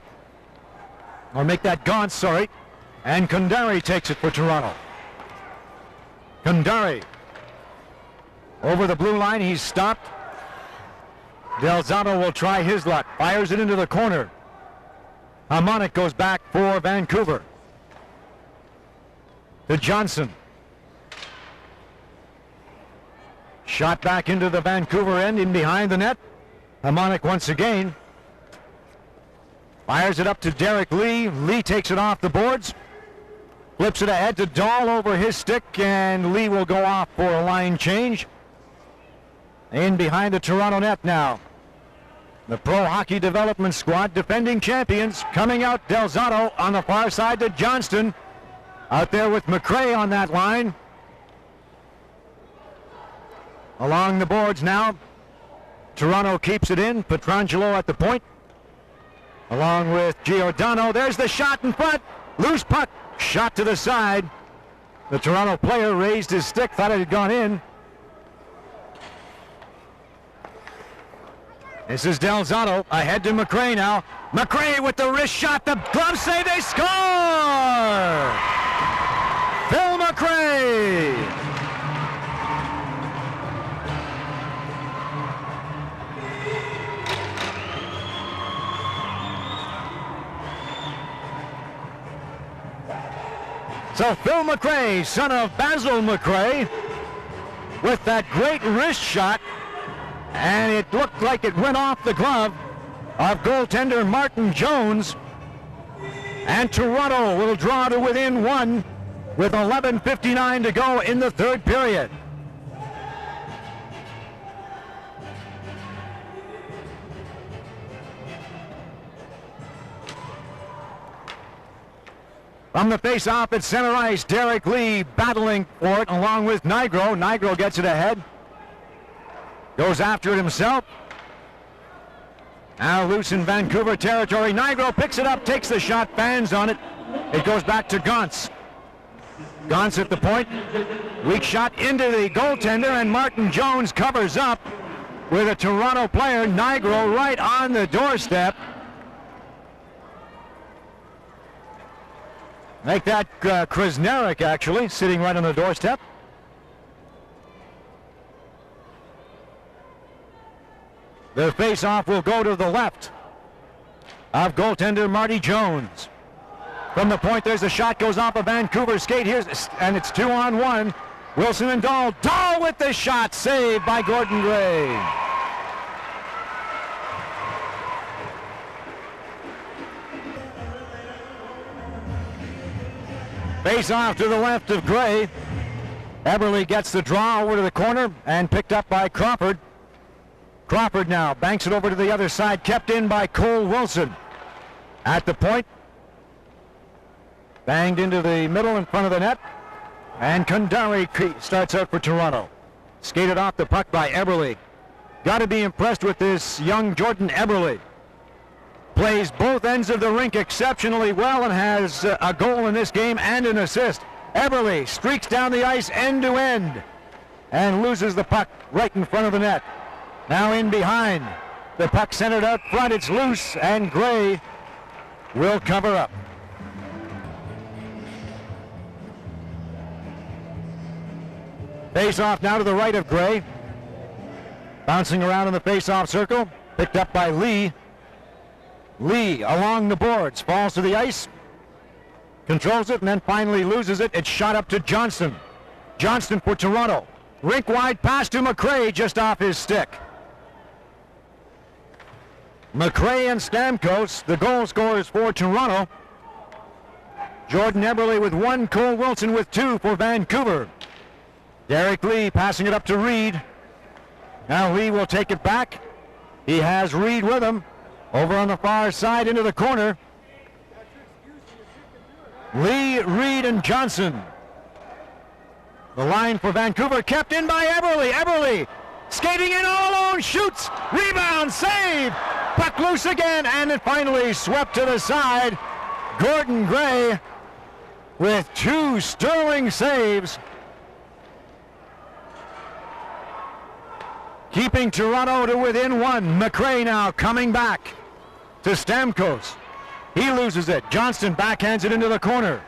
Or make that Gaunt, sorry. And Kundari takes it for Toronto. Kundari over the blue line. He's stopped. Delzato will try his luck. Fires it into the corner. Harmonic goes back for Vancouver. To Johnson. Shot back into the Vancouver end, in behind the net. Harmonic once again. Fires it up to Derek Lee. Lee takes it off the boards. Flips it ahead to Dahl over his stick, and Lee will go off for a line change. In behind the Toronto net now. The Pro Hockey Development Squad, defending champions, coming out. Delzato on the far side to Johnston. Out there with McRae on that line. Along the boards now. Toronto keeps it in. Pietrangelo at the point. Along with Giordano. There's the shot in front. Loose puck. Shot to the side. The Toronto player raised his stick, thought it had gone in. This is Delzato ahead to McRae now. McRae with the wrist shot, the glove save, they score! Phil McRae! So Phil McRae, son of Basil McRae, with that great wrist shot. And it looked like it went off the glove of goaltender Martin Jones. And Toronto will draw to within one with 11:59 to go in the third period. From the face-off at center ice, Derek Lee battling for it along with Nigro. Nigro gets it ahead. Goes after it himself. Now loose in Vancouver territory. Nigro picks it up, takes the shot, fans on it. It goes back to Gauntz. Gauntz at the point. Weak shot into the goaltender, and Martin Jones covers up with a Toronto player, Nigro, right on the doorstep. Make that Krasneric, actually, sitting right on the doorstep. The face-off will go to the left of goaltender Marty Jones. From the point, there's a shot, goes off a Vancouver skate. And it's 2-on-1. Wilson and Dahl. Dahl with the shot, saved by Gordon Gray. Face-off to the left of Gray. Eberle gets the draw over to the corner and picked up by Crawford. Crawford now banks it over to the other side, kept in by Cole Wilson. At the point, banged into the middle in front of the net, and Kundari starts out for Toronto. Skated off the puck by Eberle. Got to be impressed with this young Jordan Eberle. Plays both ends of the rink exceptionally well and has a goal in this game and an assist. Eberle streaks down the ice end to end and loses the puck right in front of the net. Now in behind. The puck centered out front. It's loose, and Gray will cover up. Face off now to the right of Gray. Bouncing around in the face-off circle. Picked up by Lee. Lee along the boards. Falls to the ice. Controls it and then finally loses it. It's shot up to Johnston. Johnston for Toronto. Rink-wide pass to McRae just off his stick. McRae and Stamkos, the goal scorers for Toronto. Jordan Eberle with 1, Cole Wilson with 2 for Vancouver. Derek Lee passing it up to Reed. Now Lee will take it back. He has Reed with him. Over on the far side into the corner. Lee, Reed, and Johnson. The line for Vancouver kept in by Eberle. Eberle skating in all alone, shoots, rebound, save. Puck loose again, and it finally swept to the side. Gordon Gray with 2 sterling saves. Keeping Toronto to within 1. McRae now coming back to Stamkos. He loses it. Johnston backhands it into the corner.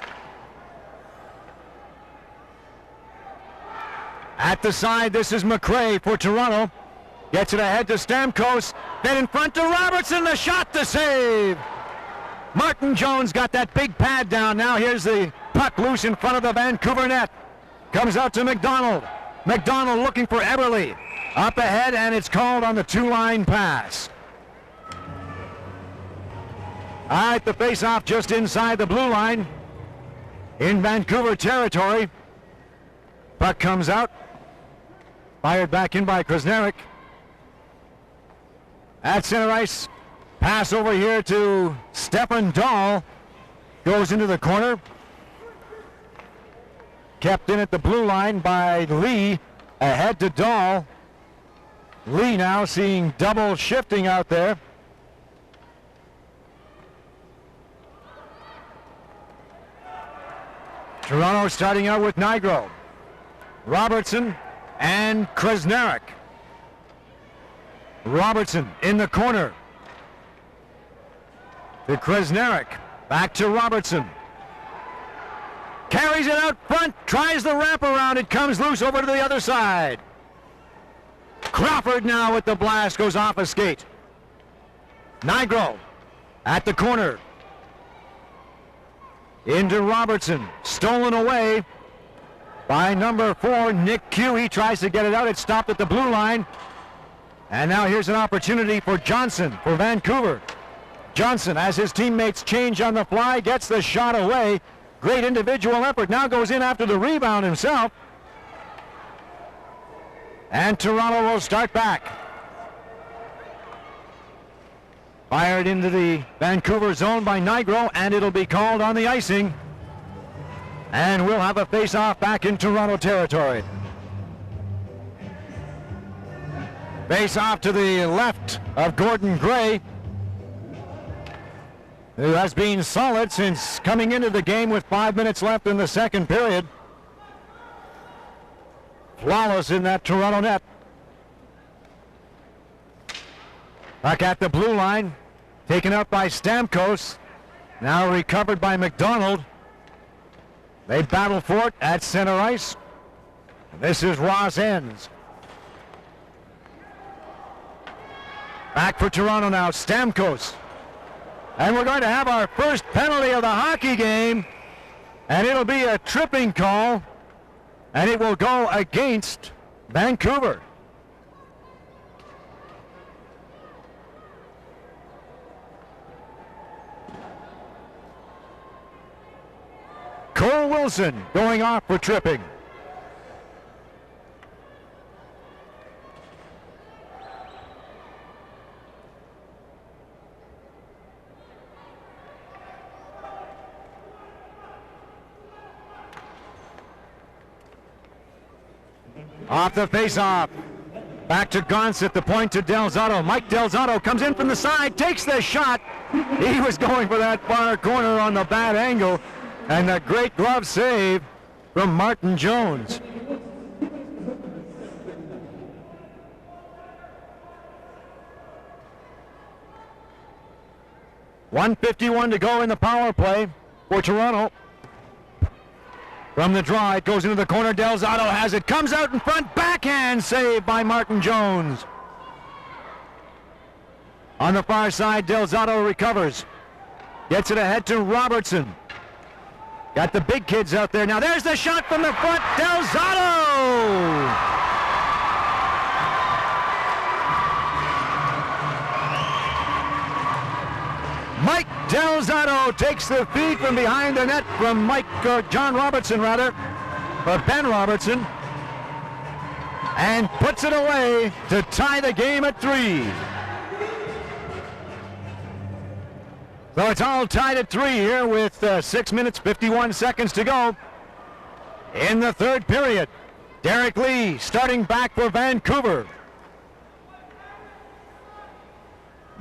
At the side, this is McRae for Toronto. Gets it ahead to Stamkos. Then in front to Robertson. The shot to save. Martin Jones got that big pad down. Now here's the puck loose in front of the Vancouver net. Comes out to McDonald. McDonald looking for Eberle. Up ahead, and it's called on the 2-line pass. All right, the face-off just inside the blue line in Vancouver territory. Puck comes out. Fired back in by Krasneric. At center ice, pass over here to Stefan Dahl. Goes into the corner. Kept in at the blue line by Lee. Ahead to Dahl. Lee now seeing double shifting out there. Toronto starting out with Nigro, Robertson, and Krasneric. Robertson in the corner. To Krasneric. Back to Robertson. Carries it out front. Tries the wraparound. It comes loose over to the other side. Crawford now with the blast. Goes off a skate. Nigro at the corner. Into Robertson. Stolen away by number 4, Nick Q. He tries to get it out. It's stopped at the blue line. And now here's an opportunity for Johnson for Vancouver. Johnson, as his teammates change on the fly, gets the shot away. Great individual effort. Now goes in after the rebound himself. And Toronto will start back. Fired into the Vancouver zone by Nigro, and it'll be called on the icing. And we'll have a face-off back in Toronto territory. Face-off to the left of Gordon Gray, who has been solid since coming into the game with 5 minutes left in the second period. Flawless in that Toronto net. Back at the blue line, taken up by Stamkos, now recovered by McDonald. They battle for it at center ice. This is Ross Enns. Back for Toronto now, Stamkos. And we're going to have our first penalty of the hockey game, and it'll be a tripping call, and it will go against Vancouver. Cole Wilson going off for tripping. Off the face-off. Back to Gauntz at the point to Delzato. Mike Delzato comes in from the side, takes the shot. He was going for that far corner on the bad angle. And a great glove save from Martin Jones. .151 to go in the power play for Toronto. From the draw, it goes into the corner. Delzato has it. Comes out in front. Backhand save by Martin Jones. On the far side, Delzato recovers. Gets it ahead to Robertson. Got the big kids out there now. There's the shot from the front. Delzato! Mike Delzato takes the feed from behind the net from Ben Robertson, and puts it away to tie the game at 3. So it's all tied at 3 here with 6 minutes, 51 seconds to go in the third period. Derek Lee starting back for Vancouver.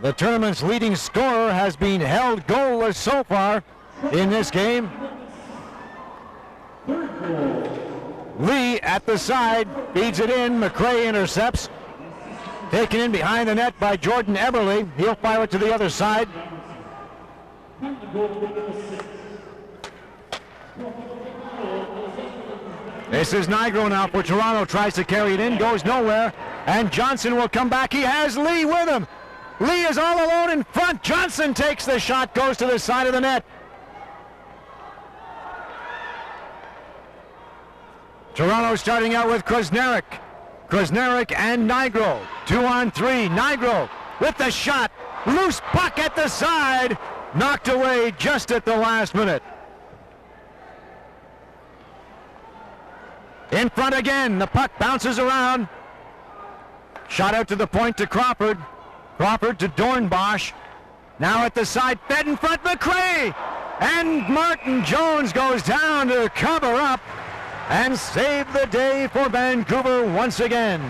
The tournament's leading scorer has been held goalless so far in this game. Lee at the side, feeds it in. McRae intercepts. Taken in behind the net by Jordan Eberle. He'll fire it to the other side. This is Nigro now for Toronto. Tries to carry it in, goes nowhere. And Johnson will come back. He has Lee with him. Lee is all alone in front. Johnson takes the shot, goes to the side of the net. Toronto starting out with Krasneric. Krasneric and Nigro. 2-on-3. Nigro with the shot. Loose puck at the side. Knocked away just at the last minute. In front again. The puck bounces around. Shot out to the point to Crawford. Crawford to Dornbosch. Now at the side, fed in front, McRae! And Martin Jones goes down to cover up and save the day for Vancouver once again.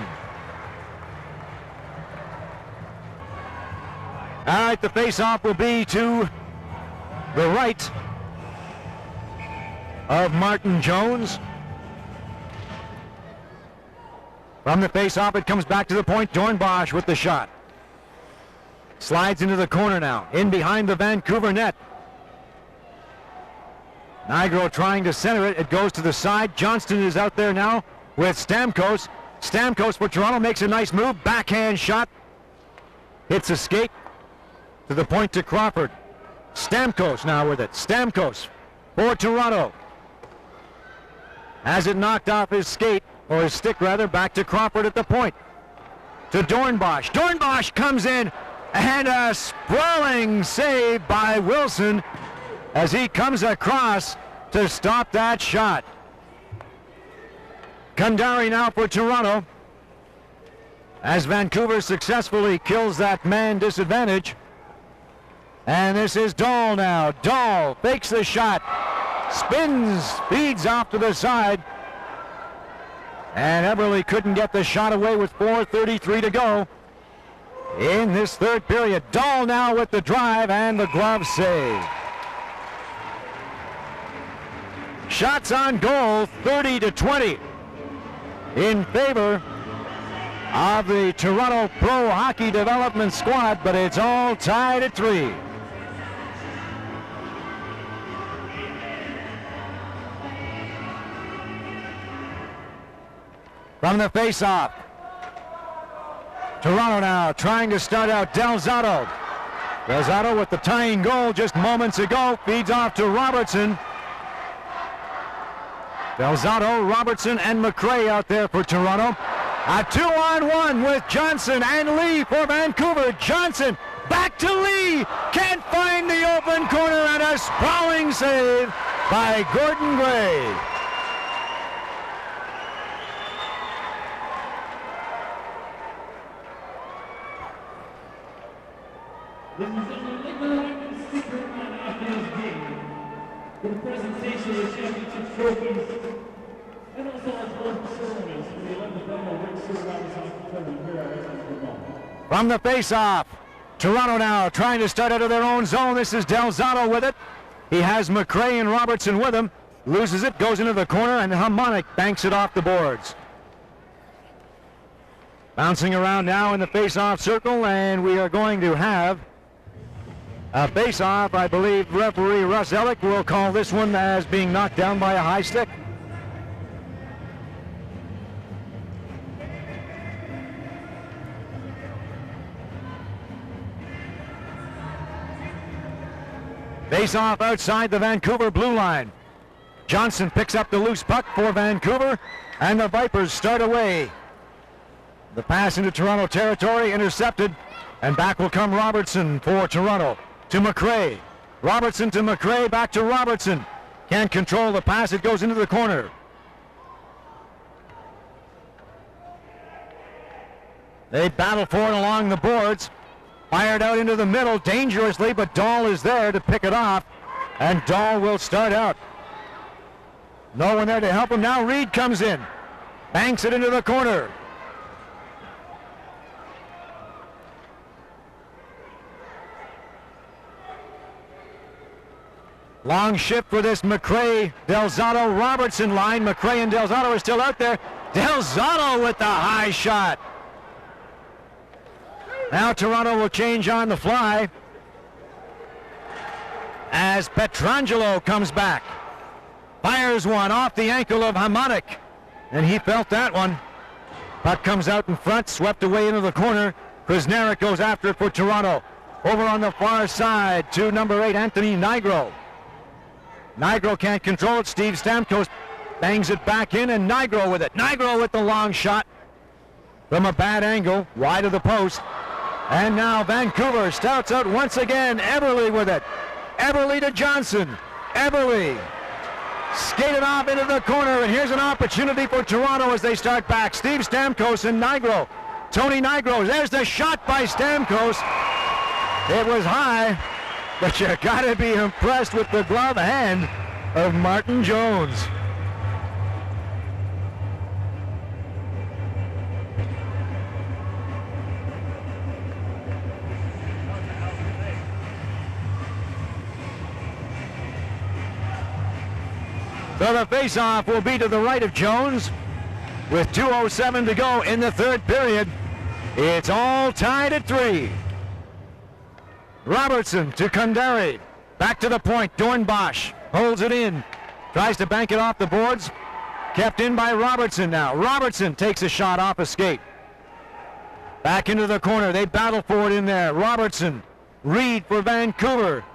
All right, the face-off will be to the right of Martin Jones. From the face-off, it comes back to the point. Dornbosch with the shot. Slides into the corner now, in behind the Vancouver net. Nigro trying to center it. It goes to the side. Johnston is out there now with Stamkos. Stamkos for Toronto makes a nice move. Backhand shot. Hits a skate to the point to Crawford. Stamkos now with it. Stamkos for Toronto. Has it knocked off his skate, or his stick rather, back to Crawford at the point. To Dornbosch. Dornbosch comes in. And a sprawling save by Wilson as he comes across to stop that shot. Kandari now for Toronto as Vancouver successfully kills that man disadvantage. And this is Dahl now. Dahl fakes the shot, spins, feeds off to the side. And Eberle couldn't get the shot away with 4:33 to go in this third period. Dahl now with the drive and the glove save. Shots on goal, 30-20 in favor of the Toronto Pro Hockey Development Squad, but it's all tied at 3. From the face-off, Toronto now trying to start out. Delzato. Delzato with the tying goal just moments ago. Feeds off to Robertson. Delzato, Robertson, and McRae out there for Toronto. A 2-on-1 with Johnson and Lee for Vancouver. Johnson back to Lee. Can't find the open corner, and a sprawling save by Gordon Gray. This is the secret man after this game. For the presentation of the championship trophies and also our first ceremonies for the 11th annual Brick Invitational Hockey Tournament here at West Edmonton Mall. From the face-off, Toronto now trying to start out of their own zone. This is Delzato with it. He has McRae and Robertson with him. Loses it, goes into the corner, and Harmonic banks it off the boards. Bouncing around now in the face-off circle, and we are going to have a face-off. I believe referee Russ Ellick will call this one as being knocked down by a high stick. Face off outside the Vancouver blue line. Johnson picks up the loose puck for Vancouver, and the Vipers start away. The pass into Toronto territory intercepted, and back will come Robertson for Toronto to McRae. Robertson to McRae, back to Robertson. Can't control the pass, it goes into the corner. They battle for it along the boards. Fired out into the middle dangerously, but Dahl is there to pick it off, and Dahl will start out. No one there to help him. Now Reed comes in. Banks it into the corner. Long shift for this McRae, Delzato, Robertson line. McRae and Delzato are still out there. Delzato with the high shot. Now Toronto will change on the fly as Pietrangelo comes back. Fires one off the ankle of Hamonic, and he felt that one. Puck comes out in front, swept away into the corner. Krasneric goes after it for Toronto. Over on the far side to number 8, Anthony Nigro. Nigro can't control it. Steve Stamkos bangs it back in, and Nigro with it. Nigro with the long shot from a bad angle, wide of the post. And now Vancouver stouts out once again. Eberle with it. Eberle to Johnson. Eberle skated off into the corner, and here's an opportunity for Toronto as they start back. Steve Stamkos and Nigro. Tony Nigro. There's the shot by Stamkos. It was high, but you gotta be impressed with the glove hand of Martin Jones. So the face-off will be to the right of Jones with 2:07 to go in the third period. It's all tied at 3. Robertson to Kundari. Back to the point. Dornbosch holds it in. Tries to bank it off the boards. Kept in by Robertson now. Robertson takes a shot off a skate. Back into the corner. They battle for it in there. Robertson. Reed for Vancouver.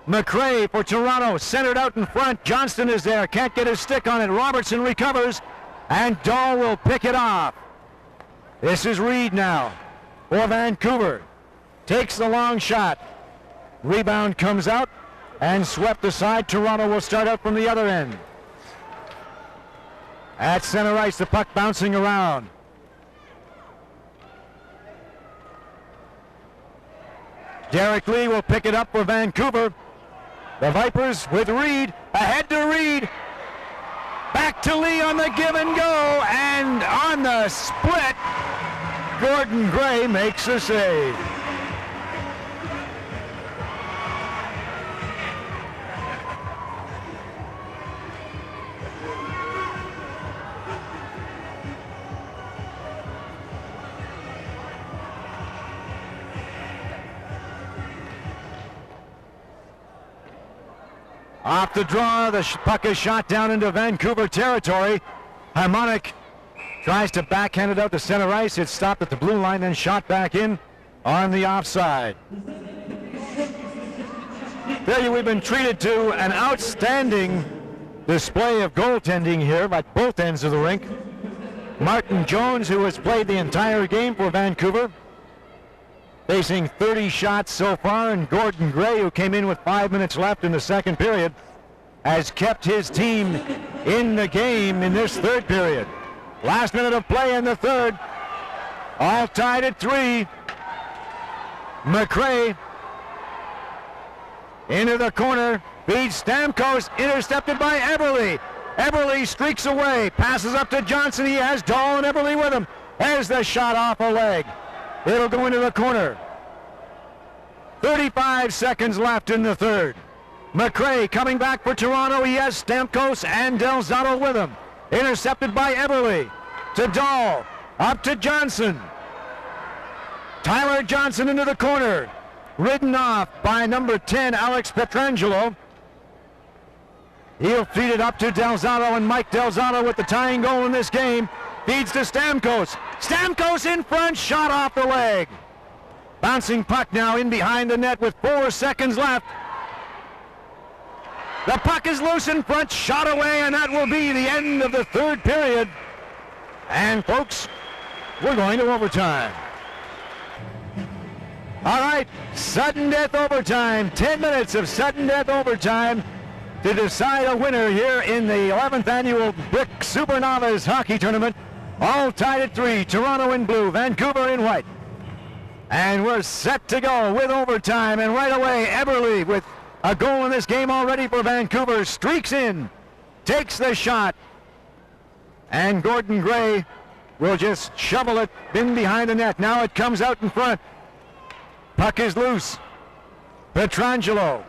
McRae for Toronto. Centered out in front. Johnston is there. Can't get his stick on it. Robertson recovers. And Dahl will pick it off. This is Reed now for Vancouver. Takes the long shot. Rebound comes out and swept aside. Toronto will start out from the other end. At center ice, the puck bouncing around. Derek Lee will pick it up for Vancouver. The Vipers with Reed. Ahead to Reed. Back to Lee on the give and go. And on the split, Gordon Gray makes a save. Off the draw, the puck is shot down into Vancouver territory. Harmonic tries to backhand it out to center ice. It's stopped at the blue line, then shot back in on the offside. Tell you, we've been treated to an outstanding display of goaltending here at both ends of the rink. Martin Jones, who has played the entire game for Vancouver, facing 30 shots so far, and Gordon Gray, who came in with 5 minutes left in the second period, has kept his team in the game in this third period. Last minute of play in the third. All tied at 3. McRae into the corner. Feeds Stamkos, intercepted by Eberle. Eberle streaks away, passes up to Johnson. He has Dahl and Eberle with him. There's the shot off a leg. It'll go into the corner. 35 seconds left in the third. McRae coming back for Toronto. He has Stamkos and Delzato with him. Intercepted by Eberle. To Dahl. Up to Johnson. Tyler Johnson into the corner. Ridden off by number 10, Alex Pietrangelo. He'll feed it up to Delzato, and Mike Delzato with the tying goal in this game. Feeds to Stamkos. Stamkos in front, shot off the leg. Bouncing puck now in behind the net with 4 seconds left. The puck is loose in front, shot away, and that will be the end of the third period. And folks, we're going to overtime. All right, sudden death overtime. 10 minutes of sudden death overtime to decide a winner here in the 11th annual Brick Supernovas Hockey Tournament. All tied at 3, Toronto in blue, Vancouver in white. And we're set to go with overtime, and right away, Eberle with a goal in this game already for Vancouver, streaks in, takes the shot, and Gordon Gray will just shovel it in behind the net. Now it comes out in front. Puck is loose. Pietrangelo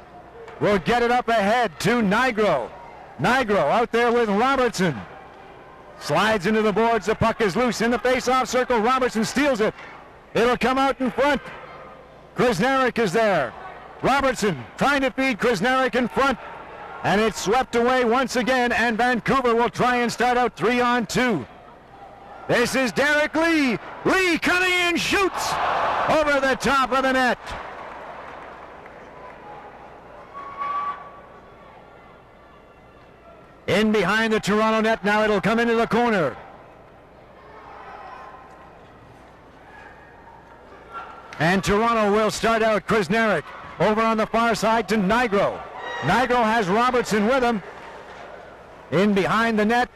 will get it up ahead to Nigro. Nigro out there with Robertson. Slides into the boards. The puck is loose in the face-off circle. Robertson steals it. It'll come out in front. Krasnarek is there. Robertson trying to feed Krasnarek in front. And it's swept away once again, and Vancouver will try and start out 3-on-2. This is Derek Lee. Lee coming in, shoots over the top of the net. In behind the Toronto net, now it'll come into the corner. And Toronto will start out. Krasnarek over on the far side to Nigro. Nigro has Robertson with him. In behind the net.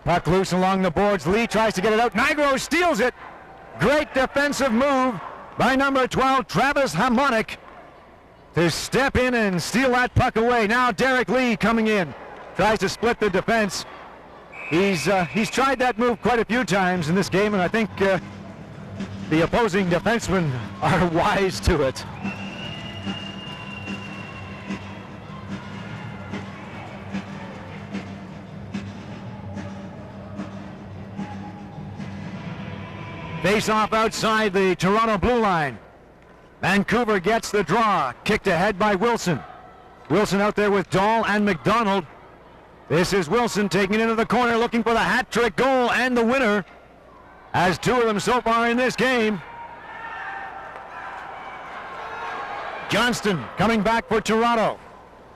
Puck loose along the boards. Lee tries to get it out. Nigro steals it. Great defensive move by number 12, Travis Hamonic, to step in and steal that puck away. Now Derek Lee coming in. Tries to split the defense. He's tried that move quite a few times in this game, and I think the opposing defensemen are wise to it. Face off outside the Toronto blue line. Vancouver gets the draw. Kicked ahead by Wilson. Wilson out there with Dahl and McDonald. This is Wilson taking it into the corner, looking for the hat-trick goal and the winner. Has two of them so far in this game. Johnston coming back for Toronto.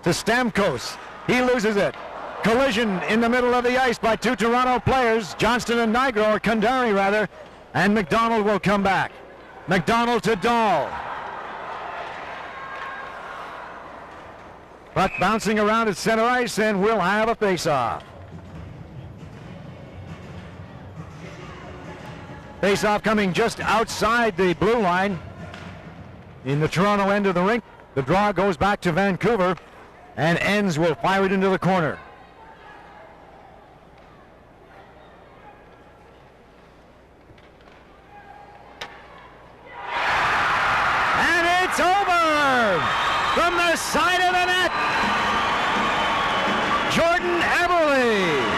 To Stamkos. He loses it. Collision in the middle of the ice by two Toronto players. Johnston and Nigro, or Kandari rather. And McDonald will come back. McDonald to Dahl. Puck bouncing around at center ice, and we'll have a face-off. Face-off coming just outside the blue line in the Toronto end of the rink. The draw goes back to Vancouver, and Enns will fire it into the corner. And it's over from the side of the net. Jordan Eberle.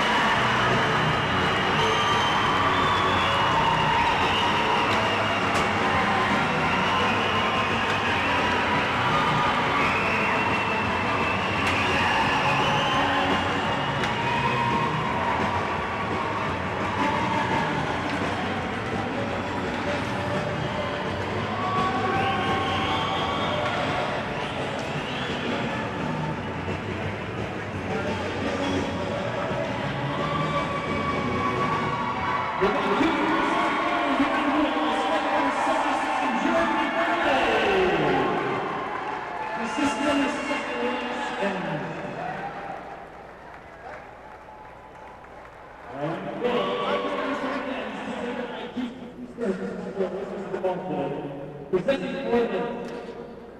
Presenting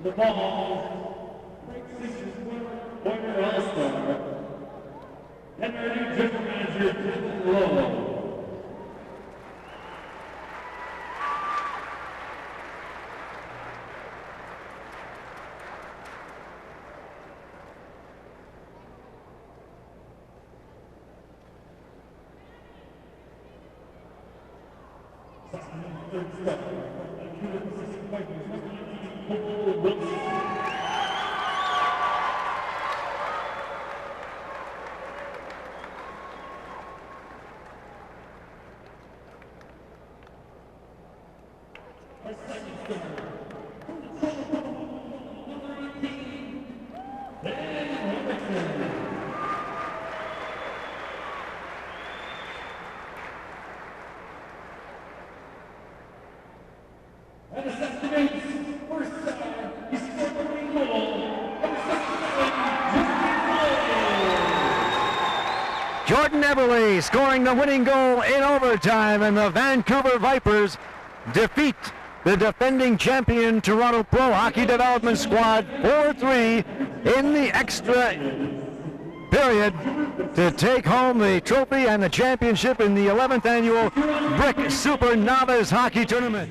the ball, Break Sixers winner All-Star, and our new general manager, Kevin Lowe. And this afternoon's first star, he scored the winning goal. Jordan Everly scoring the winning goal in overtime, and the Vancouver Vipers defeat the defending champion Toronto Pro Hockey Development Squad 4-3 in the extra period to take home the trophy and the championship in the 11th annual Brick Super Novice Hockey Tournament.